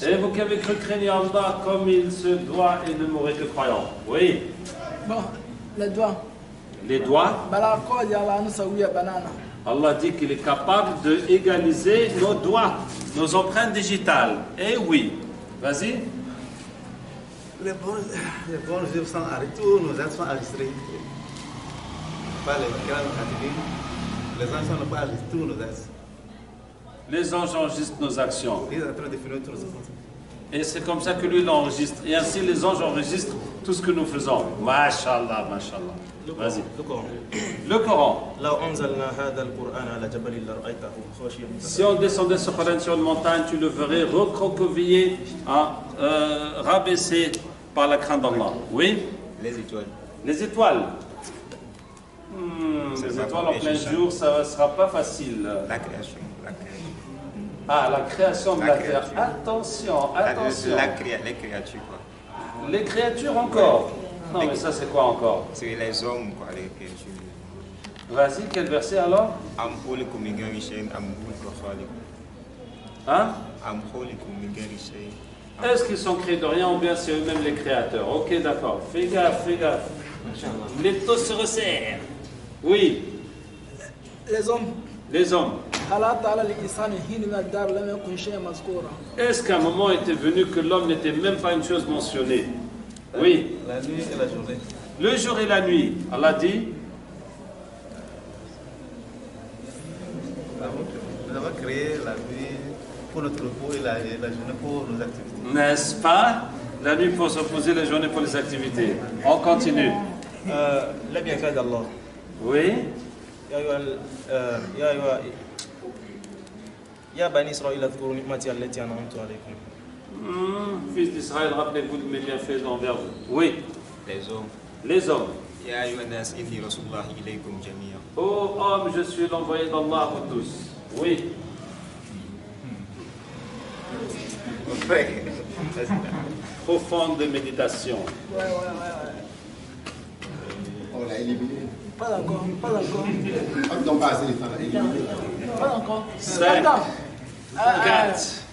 Et vous qui avez cru craigner Allah comme il se doit et ne mourrez que croyants. Oui. Bon, les doigts. Les doigts. Allah dit qu'il est capable d'égaliser nos doigts, nos empreintes digitales. Eh oui. Vas-y. Les bons jours sont arrêtés, nos actes sont enregistrés. Pas les grands catégories. Les anges ne sont pas enregistrés, tous nos actes. Les anges enregistrent nos actions. Ils sont en train de finir tous nos actions. Et c'est comme ça que lui l'enregistre. Et ainsi les anges enregistrent tout ce que nous faisons. Masha'Allah, Masha'Allah. Vas-y. Le Coran. Si on descendait ce Coran sur une montagne, tu le verrais recroquevillé, rabaissé par la crainte d'Allah. Oui? Les étoiles. Les étoiles. Les étoiles en plein jour, ça ne sera pas facile. La création. Ah, la création de la terre. Attention, attention. Les créatures, quoi. Les créatures encore. Non, mais ça, c'est quoi encore? C'est les hommes, quoi, les créatures. Vas-y, quel verset alors? Hein? Est-ce qu'ils sont créés de rien ou bien c'est eux-mêmes les créateurs? Ok, d'accord. Fais gaffe, fais gaffe. Les taux se resserrent. Oui. Les hommes. Les hommes. Est-ce qu'à un moment était venu que l'homme n'était même pas une chose mentionnée? Oui. La nuit et la journée. Le jour et la nuit. Allah dit. Nous avons créé la nuit pour notre repos et la journée pour nos activités. N'est-ce pas? La nuit pour se reposer, la journée pour les activités. On continue. Les bienfaits d'Allah. Oui. Ya Bani Israël, adhkuru ni'mati allati an'amtu alaykum. Fils d'Israël, rappelez-vous de mes bienfaits envers vous. Oui. Les hommes. Les hommes. Ya ayyuhan nas inni rasulullahi ilaykum jami'an. Ô homme, je suis l'envoyé d'Allah à vous tous. Oui. Profonde méditation. Ouais. On l'a éliminé. Pas encore, pas encore. On n'a pas assez de temps à éliminer. Pas encore. 5, 4,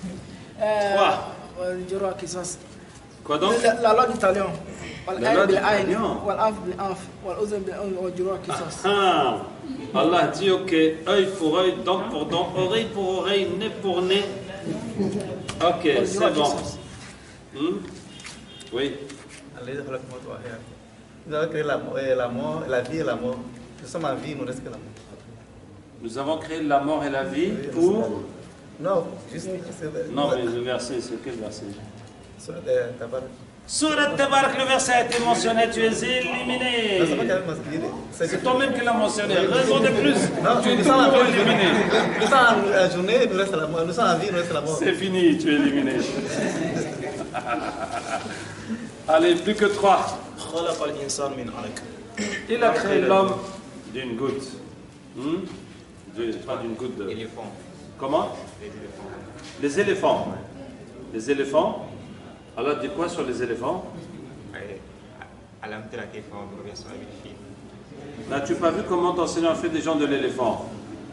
3. Quoi donc? La loi du talion. La loi du talion. Allah dit ok, œil pour œil, dent pour dent, oreille pour oreille, nez pour nez. Ok, c'est bon. Oui. Nous avons créé la mort, la vie et la mort. Nous sommes en vie, il nous reste que la mort. Nous avons créé la mort et la vie pour... Non, juste... Non, mais le verset, c'est quel verset? Surat Tabarak. Surat Tabarak, le verset a été mentionné, tu es éliminé. C'est toi-même qui l'as mentionné, raison de plus. Non, tu es éliminé. Nous sommes en journée, il nous reste la mort. Nous sommes en vie, il nous reste la mort. C'est fini, tu es éliminé. Allez, plus que 3. Il a créé l'homme d'une goutte. Pas d'une goutte de... Comment? Les éléphants. Les éléphants. Allah dit quoi sur les éléphants? N'as-tu pas vu comment ton Seigneur fait des gens de l'éléphant?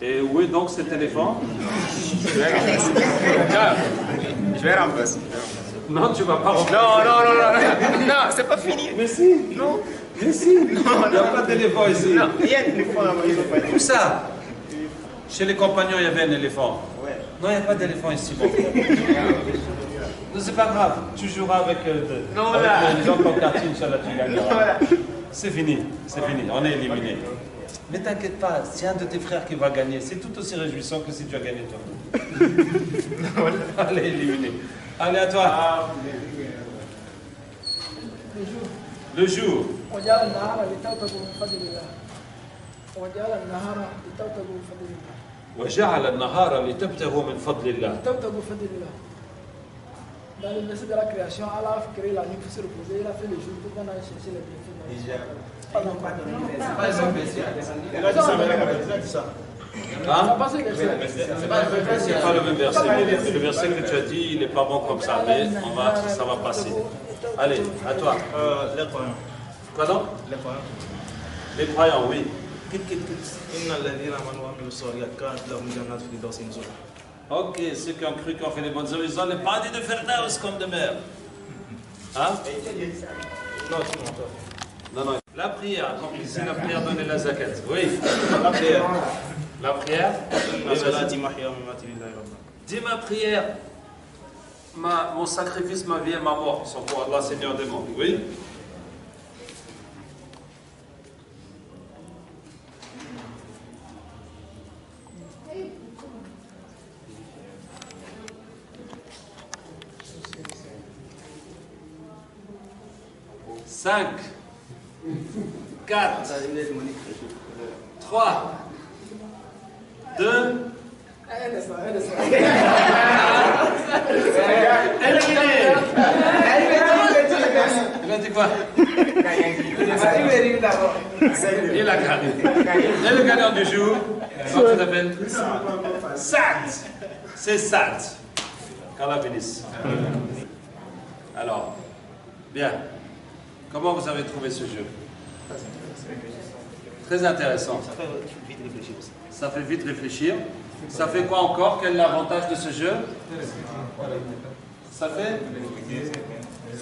Et où est donc cet éléphant? Je vais remplacer. Non, tu vas pas remplacer. Non, non, c'est pas fini. Mais si. Non. Mais si. Il n'y a pas d'éléphant ici. Non, il y a un éléphant là-bas. Où ça? Chez les compagnons, il y avait un éléphant. Ouais. Non, il n'y a pas d'éléphant ici. Bon. Non, c'est pas grave. Tu joueras avec, les gens comme quartier, Inch'Allah, tu gagneras. C'est fini. C'est fini. On est éliminé. Mais t'inquiète pas, c'est un de tes frères qui va gagner. C'est tout aussi réjouissant que si tu as gagné toi. Allez, éliminé. Allez, à toi. Le jour. وجعل النهار لتبتغوا من فضل الله. Dans le verset de la création, Allah a créé la nuit pour se reposer, il a fait le jour pour qu'on aille chercher les bienfaits. C'est pas le même verset. Le verset que tu as dit, il n'est pas bon comme ça, mais ça va passer. Allez, à toi. Les croyants. Quoi donc? Les croyants. Les croyants, oui. Ok, ceux qui ont cru qu'on fait les bonnes œuvres, ils ont les paradis de Firdaus comme de mer. Hein? Non, non. La prière, accomplissez la prière, donnez la zakat. Oui. La prière. La prière. Dis ma prière. Mon sacrifice, ma vie et ma mort sont pour Allah, Seigneur des mondes. Oui. Cinq, 4, 3, 2, il a dit quoi? Il a gagné. Et le gagnant du jour, comment tu t'appelles? Sad. C'est Sad. Qu'Allah bénisse. Alors, bien. Comment vous avez trouvé ce jeu? Très intéressant. Ça fait vite réfléchir aussi. Ça fait vite réfléchir. Ça fait quoi encore? Quel est l'avantage de ce jeu? Ça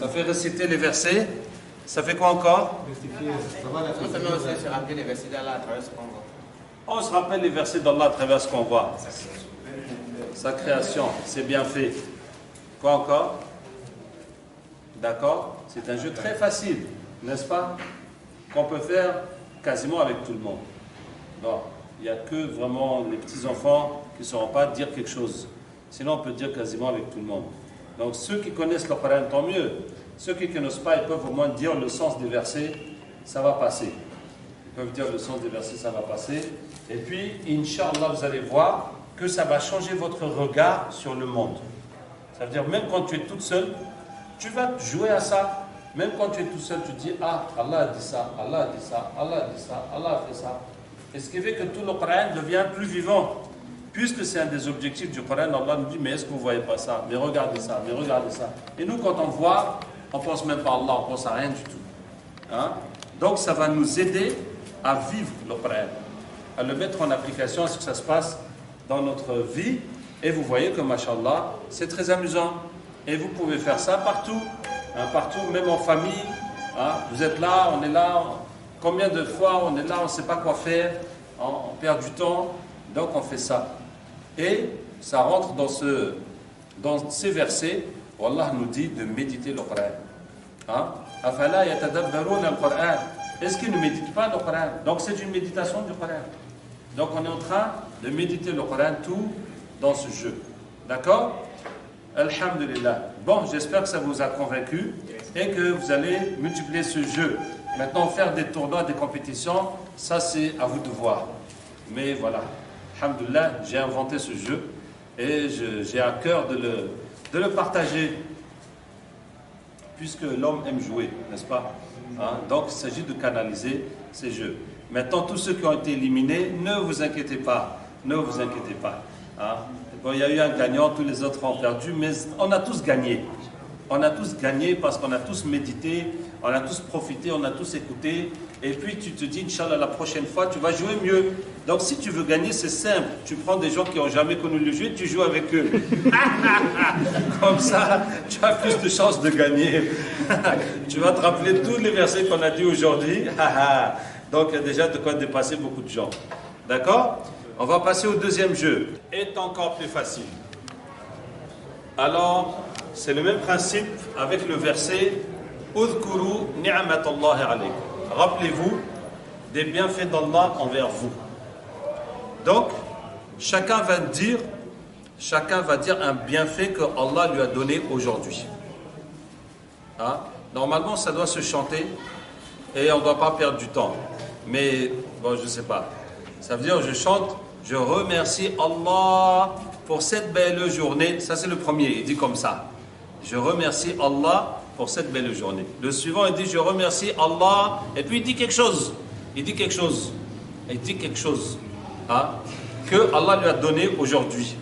fait réciter les versets. Ça fait quoi encore? On permet aussi de se rappeler les versets d'Allah à travers ce qu'on voit. On se rappelle les versets d'Allah à travers ce qu'on voit. Sa création, c'est bien fait. Quoi encore? D'accord? C'est un jeu très facile, n'est-ce pas? Qu'on peut faire quasiment avec tout le monde. Bon, il n'y a que vraiment les petits-enfants qui ne sauront pas dire quelque chose. Sinon, on peut dire quasiment avec tout le monde. Donc, ceux qui connaissent le Coran, tant mieux. Ceux qui ne connaissent pas, ils peuvent au moins dire le sens des versets, ça va passer. Ils peuvent dire le sens des versets, ça va passer. Et puis, Inch'Allah, vous allez voir que ça va changer votre regard sur le monde. Ça veut dire, même quand tu es toute seule, tu vas jouer à ça. Même quand tu es tout seul, tu dis, ah, Allah a dit ça, Allah a dit ça, Allah a dit ça, Allah a fait ça. Et ce qui fait que tout le Coran devient plus vivant. Puisque c'est un des objectifs du Coran, Allah nous dit, mais est-ce que vous ne voyez pas ça? Mais regardez ça, mais regardez ça. Et nous, quand on voit, on ne pense même pas à Allah, on ne pense à rien du tout. Hein? Donc ça va nous aider à vivre le Coran, à le mettre en application, à ce que ça se passe dans notre vie. Et vous voyez que, machallah, c'est très amusant. Et vous pouvez faire ça partout, hein, partout, même en famille. Hein. Vous êtes là, on est là. Combien de fois on est là, on ne sait pas quoi faire, on perd du temps, donc on fait ça. Et ça rentre dans ces versets où Allah nous dit de méditer le Coran. Hein. Afala yatadabbaruna al-Qur'an. Est-ce qu'ils ne méditent pas le Coran? Donc c'est une méditation du Coran. Donc on est en train de méditer le Coran tout dans ce jeu. D'accord? Alhamdulillah. Bon, j'espère que ça vous a convaincu et que vous allez multiplier ce jeu. Maintenant, faire des tournois, des compétitions, ça c'est à vous de voir. Mais voilà, alhamdulillah, j'ai inventé ce jeu et j'ai à cœur de le partager. Puisque l'homme aime jouer, n'est-ce pas? Hein? Donc il s'agit de canaliser ces jeux. Maintenant, tous ceux qui ont été éliminés, ne vous inquiétez pas. Ne vous inquiétez pas. Hein? Bon, il y a eu un gagnant, tous les autres ont perdu, mais on a tous gagné. On a tous gagné parce qu'on a tous médité, on a tous profité, on a tous écouté. Et puis tu te dis, Inch'Allah, la prochaine fois, tu vas jouer mieux. Donc si tu veux gagner, c'est simple. Tu prends des gens qui n'ont jamais connu le jeu, tu joues avec eux. Comme ça, tu as plus de chances de gagner. Tu vas te rappeler tous les versets qu'on a dit aujourd'hui. Donc il y a déjà de quoi dépasser beaucoup de gens. D'accord? On va passer au deuxième jeu. Est encore plus facile. Alors, c'est le même principe avec le verset Udhkuru ni'matallahi alaykum. Rappelez-vous des bienfaits d'Allah envers vous. Donc, chacun va dire un bienfait que Allah lui a donné aujourd'hui. Hein? Normalement, ça doit se chanter et on ne doit pas perdre du temps. Mais, bon, je ne sais pas. Ça veut dire, je chante, je remercie Allah pour cette belle journée. Ça, c'est le premier, il dit comme ça. Je remercie Allah pour cette belle journée. Le suivant, il dit, je remercie Allah. Et puis, il dit quelque chose. Il dit quelque chose. Hein, que Allah lui a donné aujourd'hui.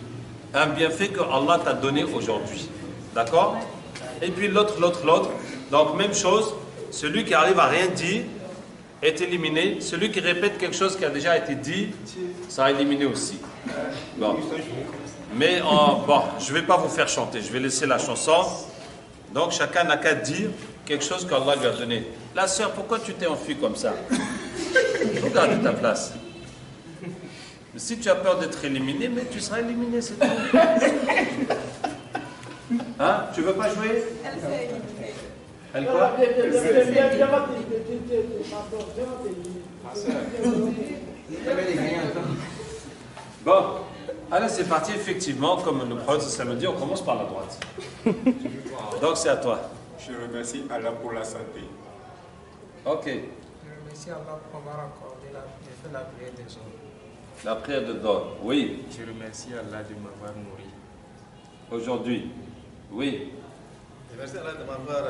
Un bienfait que Allah t'a donné aujourd'hui. D'accord? Et puis l'autre. Donc, même chose. Celui qui arrive à rien dire est éliminé. Celui qui répète quelque chose qui a déjà été dit sera éliminé aussi. Bon. Mais bon, je ne vais pas vous faire chanter. Je vais laisser la chanson. Donc, chacun n'a qu'à dire quelque chose qu'Allah lui a donné. La sœur, pourquoi tu t'es enfuie comme ça? Regarde ta place. Si tu as peur d'être éliminé, mais tu seras éliminé, c'est tout. Hein? Tu veux pas jouer? Elle quoi? Bon, allez, c'est parti, effectivement, comme le prophète ça me dit, on commence par la droite. Donc, c'est à toi. Je remercie Allah pour la santé. Ok. Je remercie Allah pour m'avoir accordé la prière des hommes. La prière de Dor, oui. Je remercie Allah de m'avoir nourri. Aujourd'hui, oui. Merci Allah de m'avoir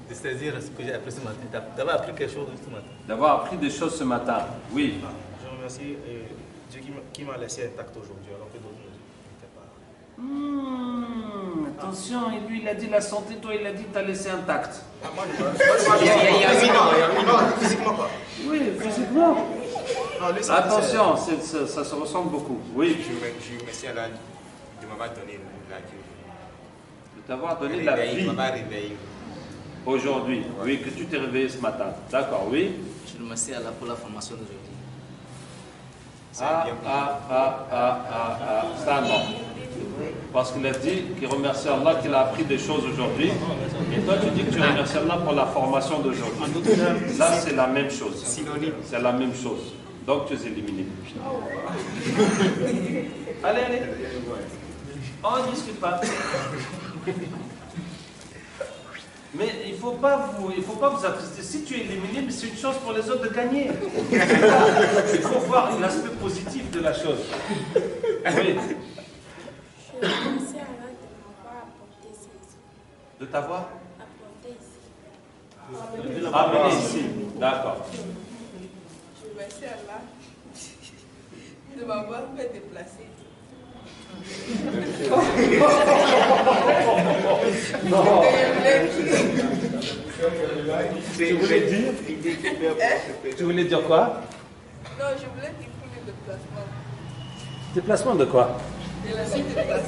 de saisir ce que j'ai appris ce matin, d'avoir appris quelque chose ce matin. D'avoir appris des choses ce matin, oui. Je remercie Dieu qui m'a laissé intact aujourd'hui, alors que d'autres n'étaient pas. Attention, lui il a dit la santé, toi il a dit t'as laissé intact. Ah, moi, non, physiquement pas. Oui, physiquement. Non, lui, attention, ça se ressemble beaucoup. Oui. Je remercie Allah de m'avoir donné la vie. De t'avoir donné la vie. Aujourd'hui, oui, que tu t'es réveillé ce matin. D'accord, oui. Je remercie Allah pour la formation d'aujourd'hui. Ça non. Parce qu'il a dit qu'il remercie Allah qu'il a appris des choses aujourd'hui. Et toi, tu dis que tu remercies Allah pour la formation d'aujourd'hui. Ça, c'est la même chose. C'est la même chose. Donc, tu es éliminé. Allez. On ne discute pas. Mais il ne faut pas vous attrister. Si tu es éliminé, mais c'est une chance pour les autres de gagner. Il faut voir l'aspect positif de la chose. Oui. Je remercie Allah de m'avoir apporté ici. De t'avoir apporté ici. Amené ici. D'accord. Je remercie Allah de m'avoir fait déplacer. Non. Tu voulais dire quoi? Non, je voulais dire pour le déplacement. Déplacement de quoi? De la vie déplacée.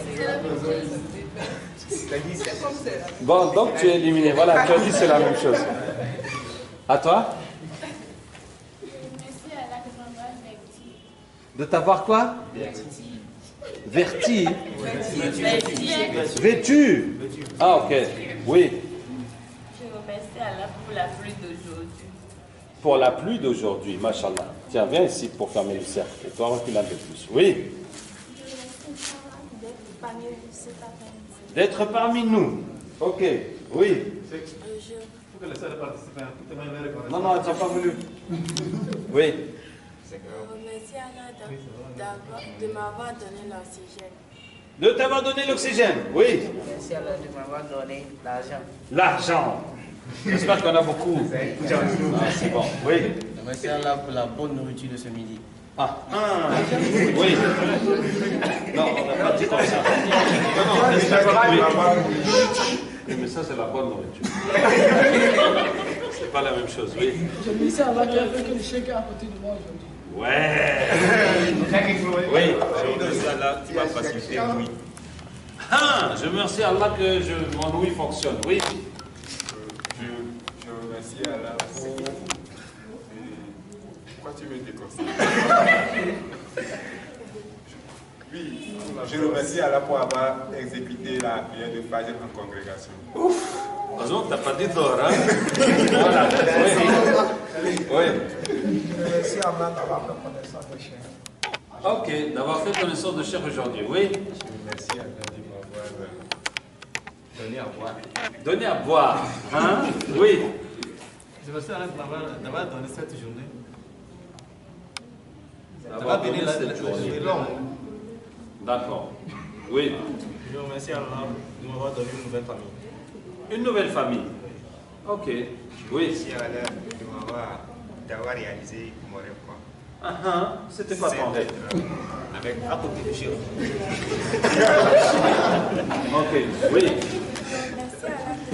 C'est comme ça. Bon, donc tu es éliminé. Voilà, tu as dit c'est la même chose. À toi? Merci à Allah de m'avoir verti. De t'avoir quoi? Verti. Vêtu. Ah, ok. Oui. Je remercie Allah pour la pluie d'aujourd'hui. Pour la pluie d'aujourd'hui, machallah. Tiens, viens ici pour fermer le cercle. Et toi, recule un peu plus. Oui. D'être parmi nous. Ok. Oui. Non, non, tu n'as pas voulu. Oui. Je remercie Allah de m'avoir donné l'oxygène. De t'avoir donné l'oxygène. Oui. Merci Allah de m'avoir donné l'argent. L'argent. J'espère qu'on a beaucoup. Ah, c'est bon. Oui. Merci Allah pour la bonne nourriture de ce midi. Ah, oui. Non, on n'a pas dit comme ça. Non, mais ça, oui, mais ça, c'est la bonne nourriture. C'est pas la même chose, oui. Je me dis à Allah qui a fait que le chèque est à côté de moi aujourd'hui. Ouais. Oui. Je remercie Allah qui m'a facilité oui. Ah, je remercie Allah que mon ouïe fonctionne, oui. Je remercie Allah pour... Pourquoi tu me déconseilles? Oui, je remercie Allah pour avoir exécuté la prière de Fajr en congrégation. Ouf. Heureusement que tu n'as pas dit d'or, hein? Voilà. Oui. Je remercie Allah d'avoir fait connaissance de Cheikh. Ok, d'avoir fait connaissance de Cheikh aujourd'hui, oui. Je remercie Allah de m'avoir donné à boire. Donner à boire, hein? Oui. Je remercie Allah d'avoir donné cette journée. D'avoir donné cette journée. D'accord. Oui. Je remercie Allah de m'avoir donné une nouvelle famille. Une nouvelle famille. Ok. Oui. Merci Allah d'avoir réalisé mon rêve. C'était quoi ton rêve? Avec à côté de Cheikh. Ok. Oui.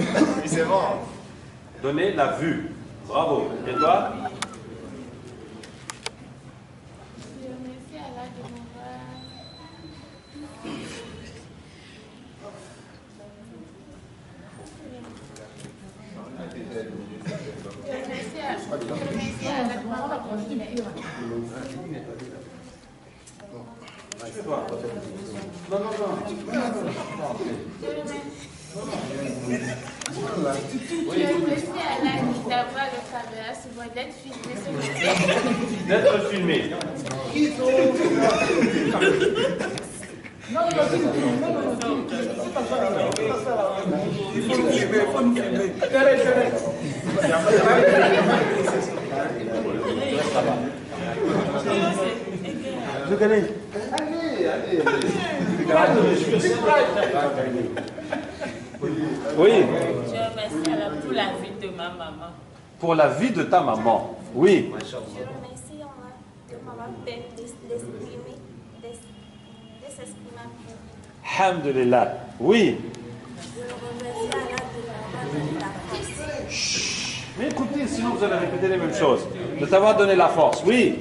Oui, c'est bon. Donner la vue. Bravo. Et toi? Je remercie Allah de m'avoir. Non, non, non. Je remercie Allah d'avoir le caméra sur moi, d'être filmé sur le D'être filmé. Non, non, non, c'est pas ça. Il faut nous filmer, il faut nous filmer. Je connais. Oui. Je remercie Allah pour la vie de ma maman. Pour la vie de ta maman. Oui. Je remercie Allah de m'avoir permis de s'exprimer. Alhamdulillah. Oui. Je remercie Allah de m'avoir donné la force. Mais écoutez, sinon vous allez répéter les mêmes choses. De t'avoir donné la force. Oui.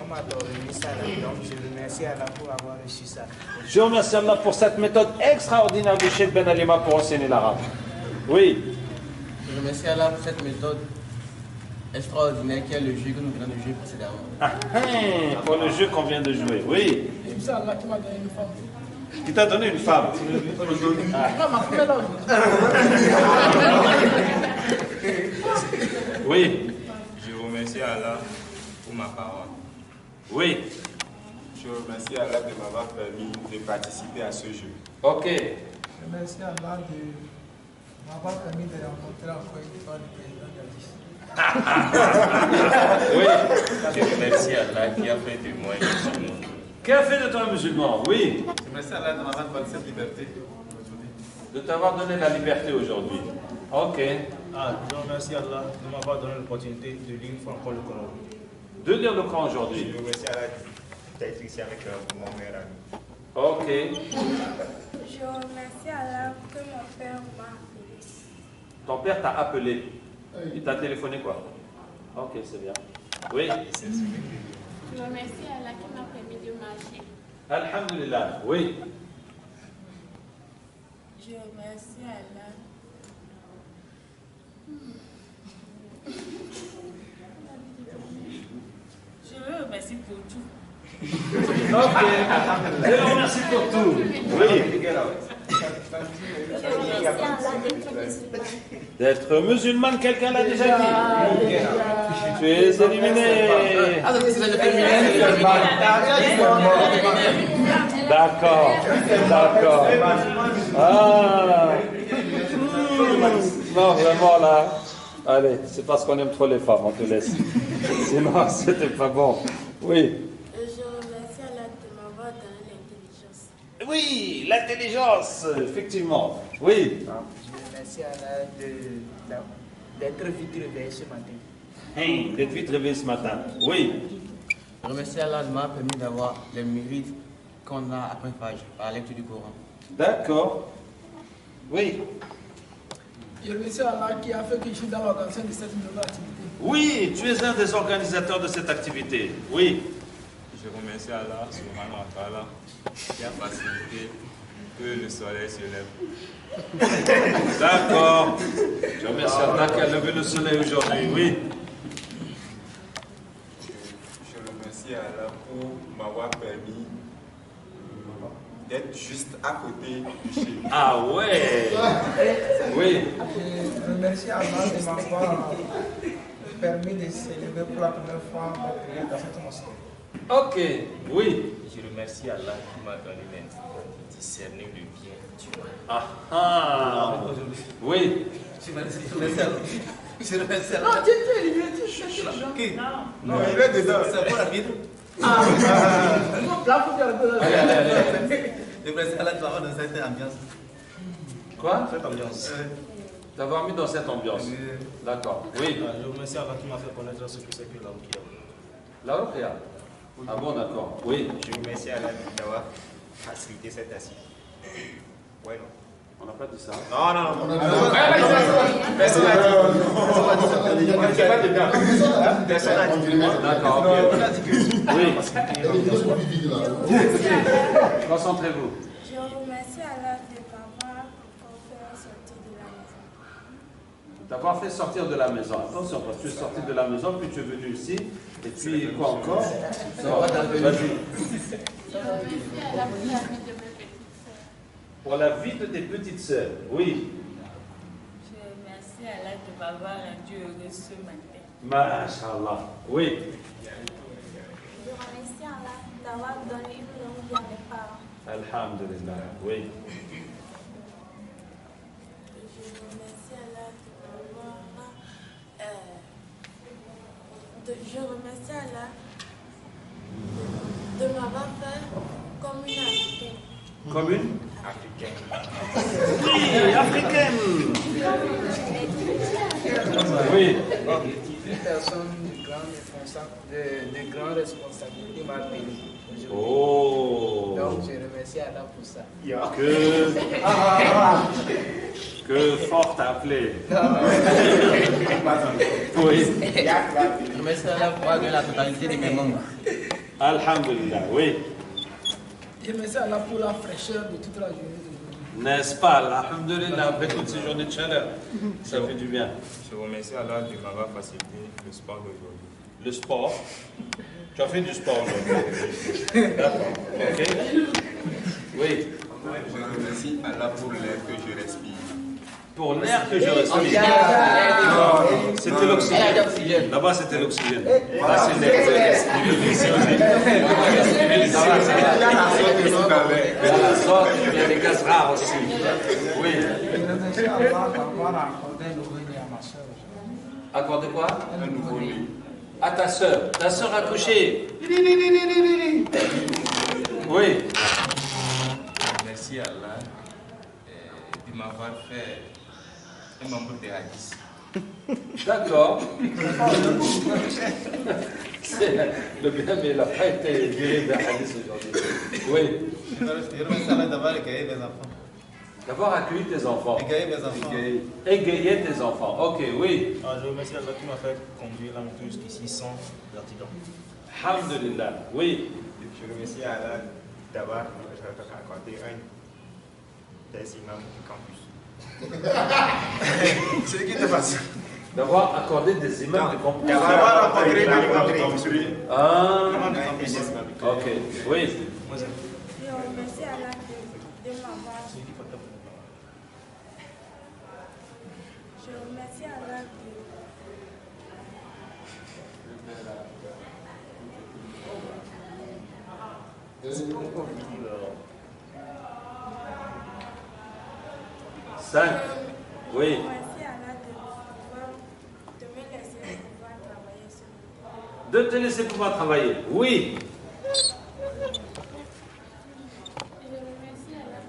On m'a donné ça, donc je remercie Allah pour avoir reçu ça. Je remercie Allah pour cette méthode extraordinaire de Cheikh Ben Alima pour enseigner l'arabe. Oui. Je remercie Allah pour cette méthode extraordinaire qui est le jeu que nous venons de jouer précédemment. Pour le jeu qu'on vient de jouer, oui. C'est Allah qui m'a donné une femme. Qui t'a donné une femme? Non, ma première là Oui. Je remercie Allah pour ma parole. Oui. Je remercie Allah de m'avoir permis de participer à ce jeu. Ok. Je remercie Allah de m'avoir permis de rencontrer encore une fois le président d'Addis. Oui. Je remercie Allah qui a fait de moi un musulman. Qui a fait de toi un musulman? Oui. Je remercie Allah de m'avoir donné cette liberté aujourd'hui. De t'avoir donné la liberté aujourd'hui. Ok. Je remercie Allah de m'avoir donné l'opportunité de lire une fois encore le Coran. De lire le Coran aujourd'hui. Je remercie Allah d'être ici avec mon meilleur ami. Ok. Je remercie Allah que mon père m'a appelé. Ton père t'a appelé. Il t'a téléphoné quoi? Ok, c'est bien. Oui. Je remercie Allah qui m'a permis de marcher. Alhamdulillah. Oui. Je remercie Allah. Je le remercie pour tout. Ok. Je le remercie pour tout. Oui. Je remercie Allah d'être musulman. D'être musulmane, quelqu'un l'a déjà dit. Tu es éliminé. D'accord. D'accord. Ah. Non, vraiment là. Allez, c'est parce qu'on aime trop les femmes, on te laisse. Sinon, c'était pas bon. Oui. Je remercie Allah de m'avoir donné l'intelligence. Oui, l'intelligence, effectivement. Oui. Je remercie Allah d'être vite réveillé ce matin. D'être vite réveillé ce matin. Oui. Je remercie Allah de m'avoir permis d'avoir les mérites qu'on a après Fajr, par la lecture du Coran. D'accord. Oui. Je remercie Allah qui a fait que je suis dans l'organisation de cette nouvelle activité. Oui, tu es un des organisateurs de cette activité. Oui. Je remercie Allah subhanahu wa ta'ala qui a facilité que le soleil se lève. D'accord. Je remercie Allah qui a levé le soleil aujourd'hui. Oui. Je remercie Allah pour m'avoir permis d'être juste à côté du chez lui. Ah ouais. Oui. Je remercie Allah de m'avoir permis de célébrer pour la première fois ma prière dans cette mosquée. Ok. Oui. Je remercie Allah qui m'a donné l'intelligence de discerner le bien du mal. Ah ah. Oui. Je remercie Allah. Non, tu es éliminé, tu es là. Non, il est dedans, c'est pour la vie. Ah, non, là, il faut faire un peu. Je remercie Allah d'avoir dans cette ambiance. Quoi? Cette ambiance. D'avoir mis dans cette ambiance. D'accord. Oui. Je remercie Allah qui m'a fait connaître ce que c'est que la ruqya. La ruqya. Ah bon, d'accord. Oui. Je remercie Allah d'avoir facilité cette assise. Ouais, non. On n'a pas dit ça. Non, non, non. Personne n'a dit. Personne n'a dit. D'accord, ok. Oui. Concentrez-vous. Je remercie Allah de m'avoir fait sortir de la maison. D'avoir fait sortir de la maison. Attention, parce que tu es sorti de la maison, puis tu es venu ici, et puis quoi encore? Vas-y. Pour la vie de tes petites sœurs, oui. Je remercie Allah de m'avoir rendu heureux ce matin. Masha'Allah, oui. Je remercie Allah d'avoir donné une longue vie à mes parents. Alhamdulillah, oui. Je remercie Allah je remercie Allah de m'avoir fait comme une africaine. Comme une? Africaine. Oui, africaine. Oui. Une personne de grande responsabilité m'a appelé. Oh. Donc je remercie Allah pour ça. Que fort t'as appelé. Oui. Je remercie Allah pour avoir la totalité de mes membres. Alhamdulillah, oui. Je remercie Allah pour la fraîcheur de toute la journée d'aujourd'hui. N'est-ce pas? Alhamdulillah, après toutes ces journées de chaleur, ça fait du bien. Je remercie Allah de m'avoir facilité le sport d'aujourd'hui. Le sport? Tu as fait du sport aujourd'hui? D'accord. Ok. Oui. Je remercie Allah pour l'air que je respire. Pour l'air que je respire. Non, c'était l'oxygène. Là-bas, c'était l'oxygène. Là, c'est l'air que je respire. Il y a des gaz rares aussi. Oui. Je remercie Allah d'avoir accordé un nouveau-né à ma soeur. Accordé quoi? Un nouveau-né. À ta soeur. Ta soeur a couché. Oui. Merci à Allah de m'avoir fait un membre de Hadith. D'accord. Le bien, mais il n'a pas été viré vers Hadith aujourd'hui. Oui. Je remercie Allah d'avoir égayé mes enfants. D'avoir accueilli tes enfants. Égayer mes enfants. Égayer tes enfants. Ok, oui. Je remercie Allah qui m'a fait conduire la moto jusqu'ici sans accident. Alhamdulillah. Oui. Je remercie Allah d'avoir accordé un des imams du campus. C'est qui te passe? D'avoir accordé des imams du campus. D'avoir rencontré des imams du campus. Ah. Ok, oui. Je remercie Allah de m'avoir. Je remercie Allah de. Cinq. Oui. Merci Allah de me laisser pouvoir travailler sur le terrain. De te laisser pouvoir travailler. Oui. Je remercie Allah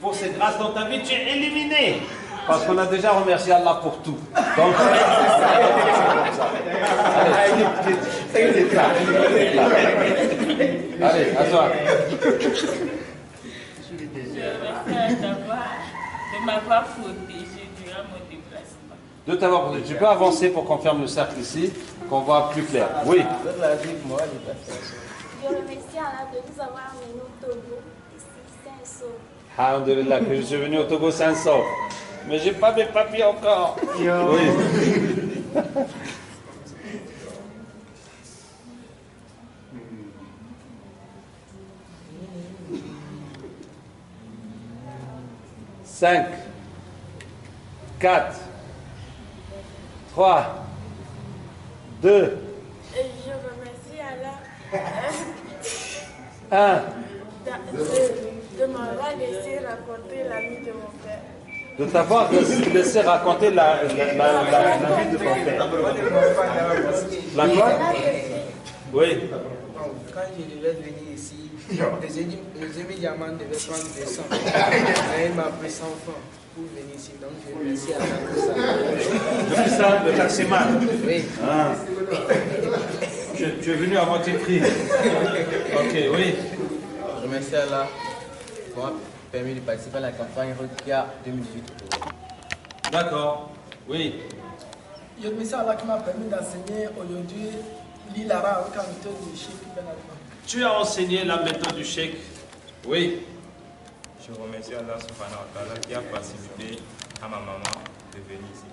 Pour ces grâces dans ta vie, tu es éliminé. Parce qu'on a déjà remercié Allah pour tout. Donc, Allez, à toi. De m'avoir protégé durant mon déplacement. De t'avoir protégé. Tu peux avancer pour qu'on ferme le cercle ici, qu'on voit plus clair. Oui. Je remercie Allah de nous avoir amenés au Togo, ici, Saint-Saul. Alhamdulillah, que je suis venu au Togo 500. Mais j'ai pas mes papiers encore. Oui. Cinq, 4, 3, 2, Et je remercie Allah de m'avoir laissé raconter la vie de mon père. de t'avoir laissé raconter la vie de ton père. La quoi? Oui. Quand je devais venir ici, les immédiatement devaient prendre des 100. Mais il m'a pris 100 francs pour venir ici. Donc je remercie Allah pour ça. Depuis ça, le taximan. Oui. Ah. Tu es venu à moitié prix. Ok, oui. Je remercie Allah pour m'avoir permis de participer à la campagne Rokia 2018. D'accord. Oui. Je remercie Allah qui m'a permis d'enseigner aujourd'hui l'Ilara avec la méthode du Cheikh Ben Alpha. Tu as enseigné la méthode du Cheikh. Oui. Je remercie Allah subhanahu wa ta'ala qui a facilité à ma maman de venir ici.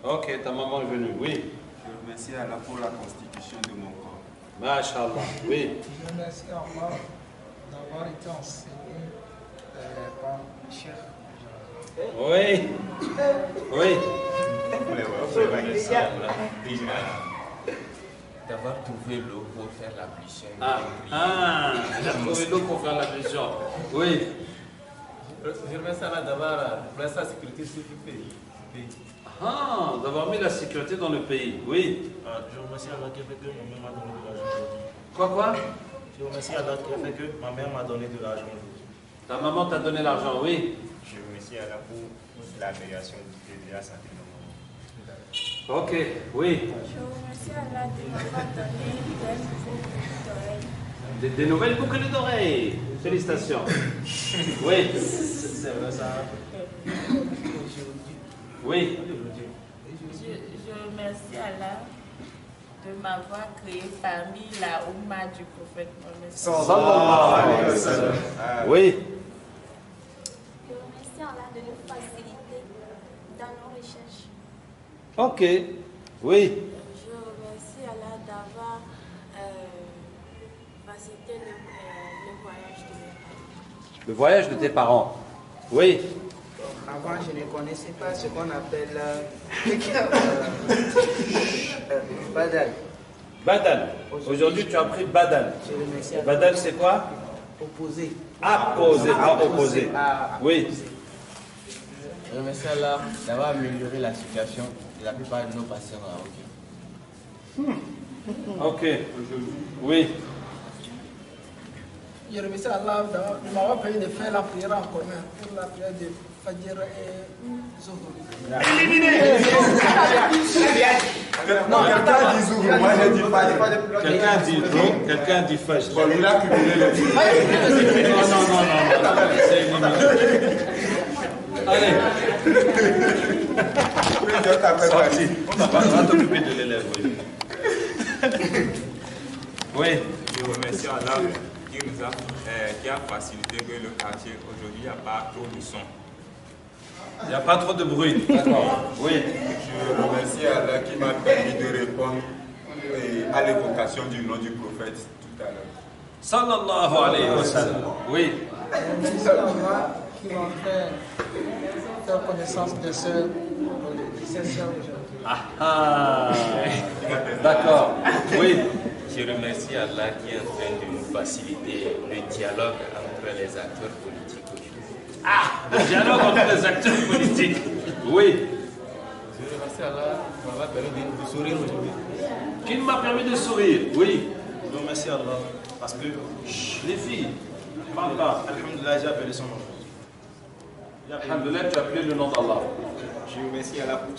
Ok, ta maman est venue, oui. Je remercie Allah pour la constitution de mon corps. Masha'Allah, oui. Je remercie Allah d'avoir été enseigné par le Cheikh. Oui. Oui. D'avoir trouvé l'eau pour faire l'ablution. Il a trouvé l'eau pour faire l'ablution. Oui. Je remercie Allah d'avoir placé la sécurité sur le pays. Ah, d'avoir mis la sécurité dans le pays. Oui. Je remercie Allah qui a fait que ma mère m'a donné de l'argent aujourd'hui. Quoi? Je remercie Allah qui a fait que ma mère m'a donné de l'argent aujourd'hui. Ta maman t'a donné l'argent, oui. Je remercie Allah pour l'amélioration de la santé de maman. Ok, oui. Je remercie Allah de m'avoir donné Des nouvelles boucles d'oreilles. Félicitations. Oui. C'est vrai ça. Oui. Je remercie Allah de m'avoir créé parmi la Oumma du prophète Mohammed. Sallallahu alayhi wa sallam. Oui. Je remercie Allah de nous faciliter dans nos recherches. Ok. Oui. Je remercie Allah d'avoir facilité le voyage de mes parents. Le voyage de tes parents. Oui. Avant, je ne connaissais pas ce qu'on appelle badal. Badal. Aujourd'hui, tu as appris badal. Je remercie Allah. Badal, c'est quoi? Opposé. Apposé, pas opposé. Oui. Je remercie Allah d'avoir amélioré la situation de la plupart de nos patients à Rokia. Ok. Oui. Je remercie Allah de m'avoir permis de faire la prière en commun pour la prière de Fajr et Zohor. Non, quelqu'un dit Zohor, moi j'ai dit Fajr. Quelqu'un dit Zohor, quelqu'un dit Fajr. Bon, il a cumulé les deux. Non. C'est éliminé. Allez. Sorti. On va t'occuper de l'élève, oui. Oui. Je remercie Allah qui a facilité que le quartier, aujourd'hui, il n'y a pas trop de son. Il n'y a pas trop de bruit. D'accord. Oui. Je remercie Allah qui m'a permis de répondre à l'évocation du nom du prophète tout à l'heure. Sallallahu alayhi wa sallam. Oui. Je remercie Allah qui m'a fait faire connaissance de ces sœurs aujourd'hui. D'accord. Oui. Je remercie Allah qui est en train de nous faciliter le dialogue entre les acteurs politiques aujourd'hui. Le dialogue entre les acteurs politiques. Oui. Je remercie Allah qui m'a permis de sourire aujourd'hui. Qui m'a permis de sourire. Oui. Je remercie Allah parce que les filles, parle pas. Alhamdulillah, j'ai appelé son nom. Alhamdulillah, tu as appelé le nom d'Allah. Je remercie Allah pour...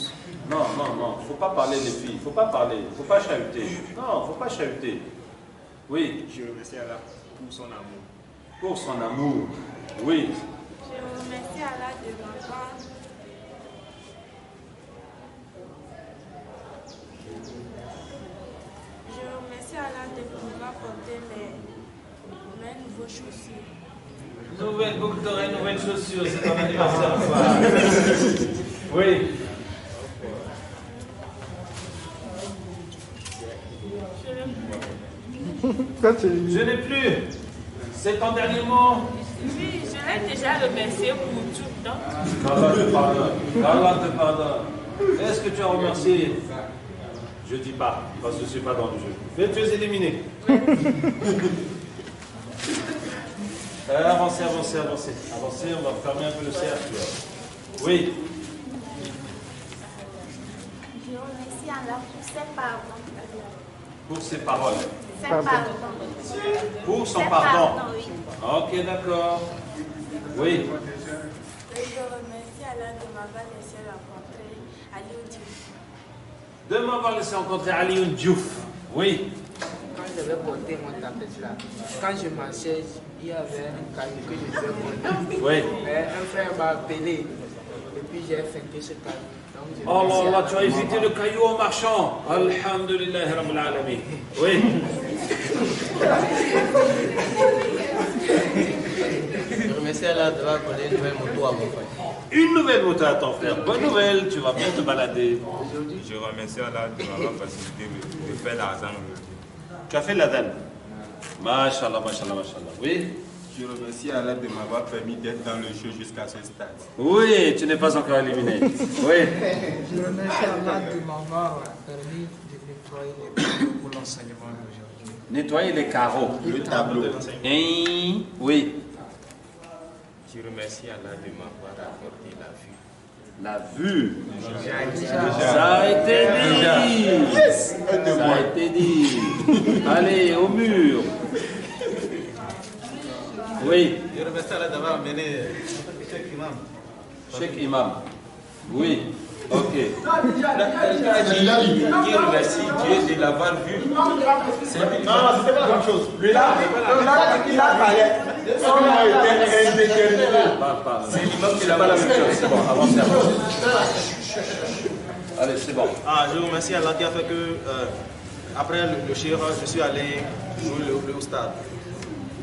Non, non, non, faut pas parler les filles, faut pas parler, faut pas chahuter. Non, faut pas chahuter. Oui. Je remercie Allah pour son amour. Pour son amour, oui. Je remercie Allah de m'avoir. Je remercie Allah de pouvoir porter mes nouveaux chaussures. Nouvelle boucle d'oreille, nouvelle chaussure, c'est ton anniversaire. Oui. Je n'ai plus. C'est ton dernier mot. Oui, je l'ai déjà remercié pour tout. Donc. Allah te pardonne. Allah te pardonne. Est-ce que tu as remercié? Je ne dis pas, parce que je ne suis pas dans le jeu. Mais tu es éliminé. Avancez, avancez, avancez. Avancez, on va fermer un peu le cercle. Oui. Je remercie Allah pour ses pardons. Pour ses paroles. Ses pardons. Pour son Ses pardon. oui. Ok, d'accord. Oui. Et je remercie Allah de m'avoir laissé rencontrer Aliou Diouf. De m'avoir laissé rencontrer Aliou Diouf. Oui. Quand j'avais porté mon tapis là, quand je marchais, il y avait un caillou que je devais porter. Oui. Mais un frère m'a appelé et puis j'ai feinté ce caillou. Donc, je Oh là remercie là, Allah. tu as évité le caillou en marchant. Alhamdulillah Rabbil Alamin. Oui. Je remercie Allah d'avoir accordé une nouvelle moto à mon frère. Une nouvelle moto à ton frère. Bonne nouvelle, tu vas bien te balader. Je remercie Allah de m'avoir facilité de faire l'argent aujourd'hui. Tu as fait l'adhan. Mashallah, mashallah, mashallah. Oui. Je remercie Allah de m'avoir permis d'être dans le jeu jusqu'à ce stade. Oui, tu n'es pas encore éliminé. Oui. Je remercie Allah de m'avoir permis de nettoyer les carreaux pour l'enseignement d'aujourd'hui. Nettoyer les carreaux. Le tableau. Oui. Je remercie Allah de m'avoir accordé la vue. La vue. Déjà. Ça a été dit. Yes. Ça a été dit. Allez, au mur. Oui. Je remercie Allah d'avoir amené Cheikh Imam. Cheikh Imam. Oui. Ok. Qui remercie Dieu de l'avoir vu. Non, c'était pas la même chose. Lui là, il a parlé. Son nom était indéterminé. C'est l'imam qui n'a pas la même chose. C'est bon, avancez, avancez. Allez, c'est bon. Ah, je remercie Allah qui a fait que, après le shir, je suis allé jouer le stade.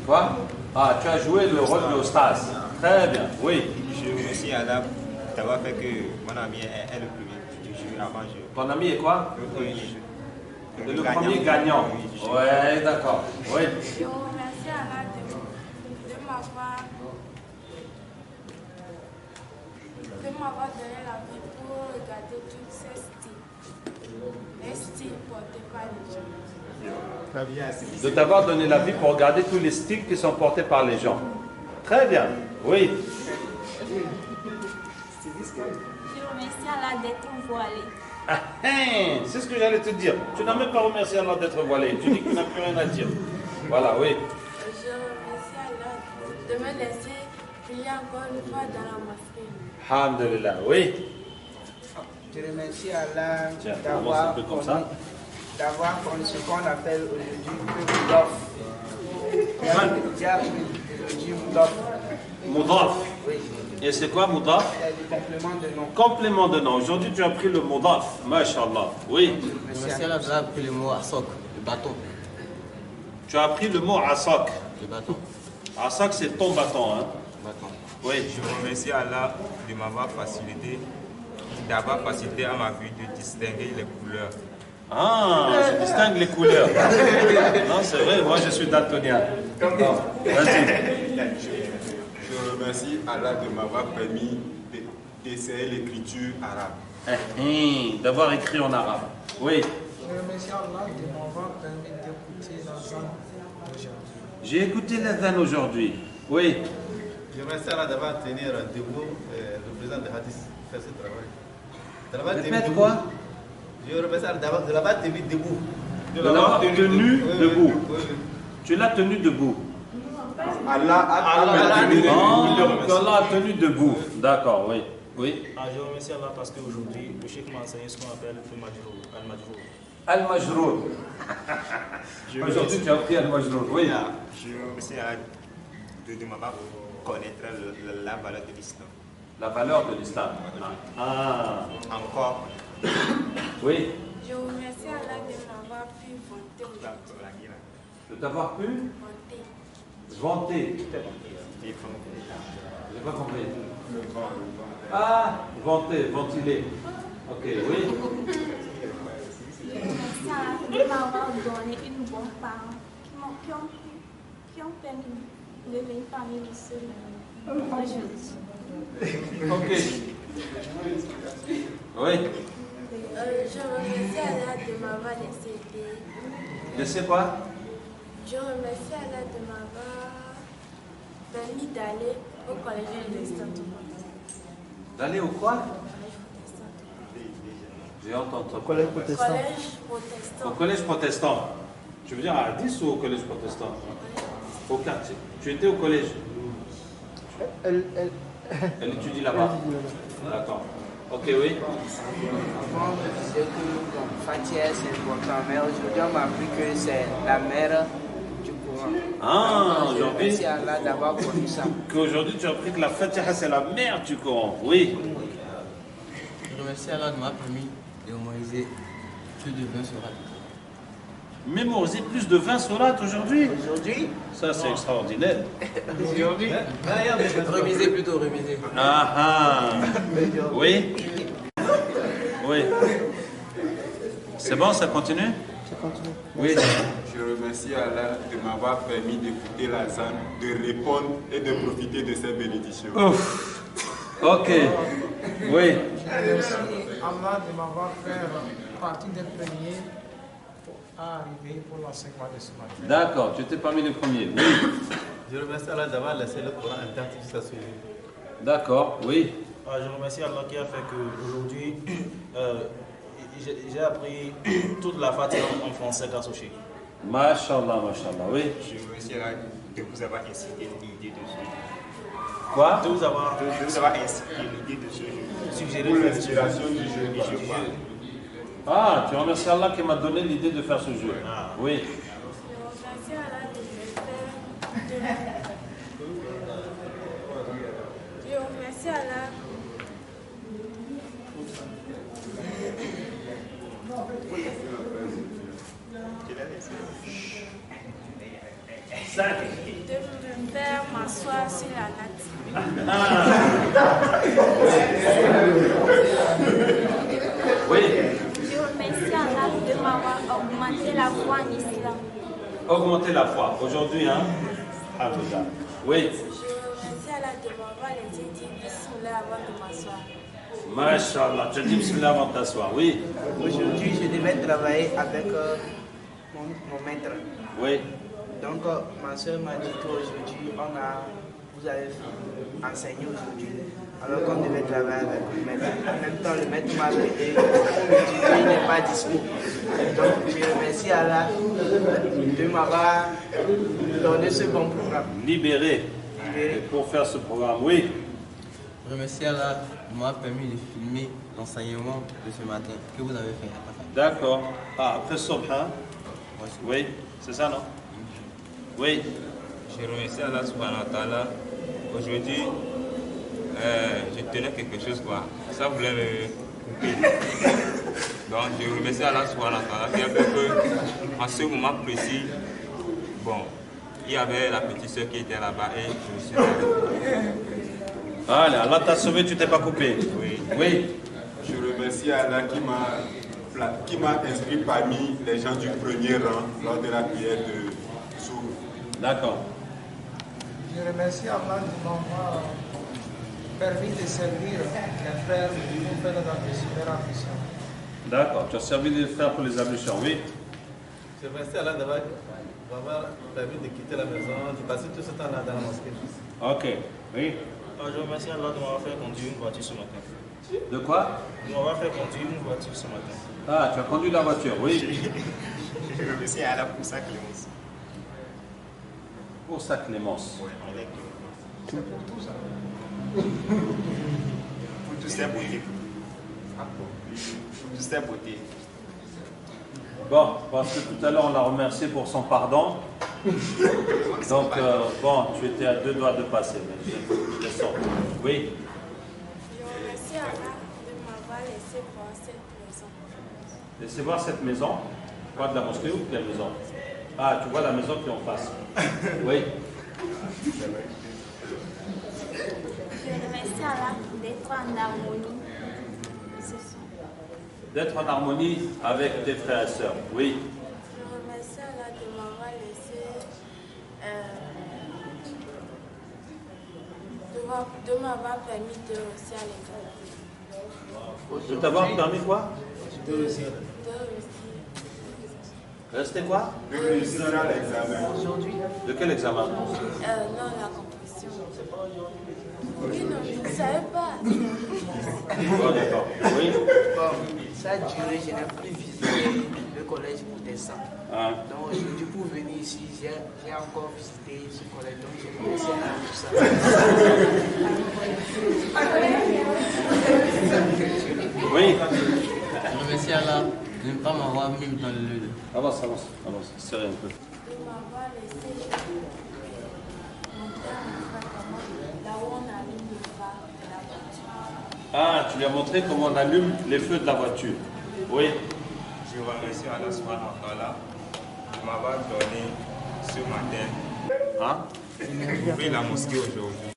Quoi? Ah, tu as joué le rôle de Ostaz. Très bien, oui. Je remercie Allah d'avoir fait que mon ami est le premier du jeu avant jeu. Ton ami est quoi? Le premier jeu. Le premier gagnant. Ouais, d'accord. Oui. Je remercie Allah de m'avoir donné la vie pour regarder tous ces styles. Les styles portés par les gens. De t'avoir donné la vie pour regarder tous les styles qui sont portés par les gens. Très bien. Oui. Je remercie Allah d'être voilé. Ah, hein, c'est ce que j'allais te dire. Tu n'as même pas remercié Allah d'être voilé. Tu dis que tu n'as plus rien à dire. Voilà, oui. Je remercie Allah de me laisser prier encore une fois dans la mosquée. Alhamdulillah, oui. Je remercie Allah Tiens, avance un peu comme ça. d'avoir connu ce qu'on appelle aujourd'hui le Moudaf. Il y a aujourd'hui Moudaf. Moudaf. Oui. Et c'est quoi Moudaf? Il y a des compléments de nom. Complément de nom. Aujourd'hui, tu as pris le Moudaf. Masha'Allah. Oui. Je remercie Allah d'avoir appris le mot Asok, le bâton. Tu as appris le mot Asok. Le bâton. Asok, c'est ton bâton. Hein? Bâton. Oui. Je remercie Allah de m'avoir facilité, d'avoir facilité à ma vue de distinguer les couleurs. Ah, tu distingues les couleurs. Non, c'est vrai, moi je suis daltonien. Vas-y. Je remercie Allah de m'avoir permis d'essayer l'écriture arabe. D'avoir écrit en arabe. Oui. Je remercie Allah de m'avoir permis d'écouter l'azan aujourd'hui. J'ai écouté l'adhan aujourd'hui. Oui. Je remercie Allah d'avoir tenu debout le président de Hadith faire ce travail. Répète quoi? Je remercie Allah de l'avoir tenu debout. De l'avoir tenu debout. Tu l'as tenu debout. Allah a maintenu Allah a tenu debout. D'accord, oui. Oui. Je remercie Allah parce qu'aujourd'hui, le cheikh m'a enseigné ce qu'on appelle le majrour, al-majrour. Al-majrour. Aujourd'hui, tu as appris al-majrour, oui. Je remercie Allah de m'avoir connaître la valeur de l'islam. La valeur de l'islam. Encore. Oui. Je remercie Allah de m'avoir pu vanter aujourd'hui. De t'avoir pu vanter. J'ai pas compris. Vanter, ventiler. Ok, oui. Merci à Allah de m'avoir donné une bonne parole qui ont permis de venir parmi les seuls aujourd'hui. Ok. Oui. Je remercie Allah de m'avoir laissé aider. Laissez quoi? Je remercie Allah de m'avoir permis d'aller au collège protestant. D'aller au quoi? J'ai entendu. Au collège protestant. Au collège protestant. Tu veux dire à Addis ou au collège protestant? Au quartier. Tu étais au collège? Elle étudie là-bas. D'accord. Ok, oui. Avant, je disais que Fatia c'est important, mais aujourd'hui on m'a appris que c'est la mère du Coran. Aujourd'hui. Merci à Allah d'avoir connu ça. Qu'aujourd'hui tu as appris que la Fatiha c'est la mère du Coran. Oui. Je remercie Allah de m'avoir permis de mémoriser plus de 20 sourates. Mémoriser plus de 20 sourates aujourd'hui? Aujourd'hui? Ça c'est extraordinaire. Aujourd'hui? Réviser plutôt, réviser. Oui. Oui. C'est bon, ça continue? Ça continue. Oui. Je remercie Allah de m'avoir permis d'écouter la ZAN, de répondre et de profiter de ces bénédictions. Ouf. Ok. Oui. Je remercie Allah de m'avoir fait partie des premiers à arriver pour l'enseignement de ce matin. D'accord, tu étais parmi les premiers. Oui. Je remercie Allah d'avoir laissé le Coran intact jusqu'à ce jour. D'accord, oui. Je remercie Allah qui a fait qu'aujourd'hui, j'ai appris toute la Fatiha en français grâce au cheikh. Mashallah, mashallah, oui. Je remercie Allah de vous avoir incité l'idée de ce jeu. Quoi? De vous avoir incité l'idée de ce jeu. Suggéré Pour l'inspiration du jeu. Tu remercies Allah qui m'a donné l'idée de faire ce jeu. Oui. Je remercie Allah de me faire. Je remercie Allah. De me faire m'asseoir sur la natte. Oui. Je remercie Allah de m'avoir augmenté la foi en islam. Augmenter la foi. Aujourd'hui, hein? Alhamdulillah. Oui. Je remercie Allah de m'avoir laissé dire Bismillah avant de m'asseoir. Mashallah. Tu as dit bismillah avant de t'asseoir. Oui. Aujourd'hui, je devais travailler avec mon maître. Oui. Donc, ma soeur m'a dit qu'aujourd'hui, vous allez enseigner aujourd'hui. Alors qu'on devait travailler avec le maître. En même temps, le maître m'a aidé. Il n'est pas dispo. Donc, je remercie Allah de m'avoir donné ce bon programme. Libéré. Pour faire ce programme, oui. Je remercie Allah de m'avoir permis de filmer l'enseignement de ce matin que vous avez fait. D'accord. Après Subhan. Oui, c'est ça, non? Oui. Je remercie Allah subhanahu wa ta'ala. Aujourd'hui, je tenais quelque chose, quoi. Ça voulait me couper. Donc, je remercie Allah subhanahu wa ta'ala qui a fait que, en ce moment précis, bon, il y avait la petite soeur qui était là-bas et je me suis sauvé. Allez, Allah t'a sauvé, tu t'es pas coupé. Oui. Oui. Je remercie Allah qui m'a inscrit parmi les gens du premier rang lors de la prière de Sour. D'accord. Je remercie Allah de m'avoir permis de servir les frères pour faire leur ambition. D'accord, tu as servi les frères pour les ablutions, oui. Je remercie Allah d'avoir permis de quitter la maison, de passer tout ce temps-là dans la mosquée. Ok, oui. Je remercie Allah de m'avoir fait conduire une voiture ce matin. De quoi? De m'avoir fait conduire une voiture ce matin. Tu as conduit la voiture, oui. Je remercie Allah pour sa clémence. pour sa clémence. C'est pour tout ça. Pour toutes ces beautés. Pour toutes ces beautés. Bon, parce que tout à l'heure on l'a remercié pour son pardon. Donc, bon, tu étais à 2 doigts de passer, mais je descends. Oui. Je remercie Allah de m'avoir laissé voir cette maison. Laissez voir cette maison. Quoi, de la mosquée ou de quelle maison? Ah, tu vois la maison qui est en face. Oui. Je remercie Allah d'être en harmonie. D'être en harmonie avec tes frères et sœurs. Oui. Je remercie Allah de m'avoir laissé, de m'avoir permis de réussir à l'école. De t'avoir permis quoi? De réussir. Rester quoi? De réussir à l'examen. Aujourd'hui. De quel examen? Non, la compétition. Oui, non, je ne savais pas. Bon, d'accord. Oui. Bon, ça a duré, je n'ai plus visité le collège protestant. Ah. Donc aujourd'hui, pour venir ici, j'ai encore visité ce collège. Donc je remercie Allah pour ça. Oui. Je remercie Allah de ne pas m'avoir mis dans le lieu. Avance, serrez un peu. De m'avoir laissé montrer à mon frère comment, là où on allume le phare de la voiture. Ah, tu lui as montré comment on allume les feux de la voiture. Oui. Je remercie Allah subhanahu wa ta'ala de m'avoir donné ce matin hein? d'ouvrir la mosquée aujourd'hui.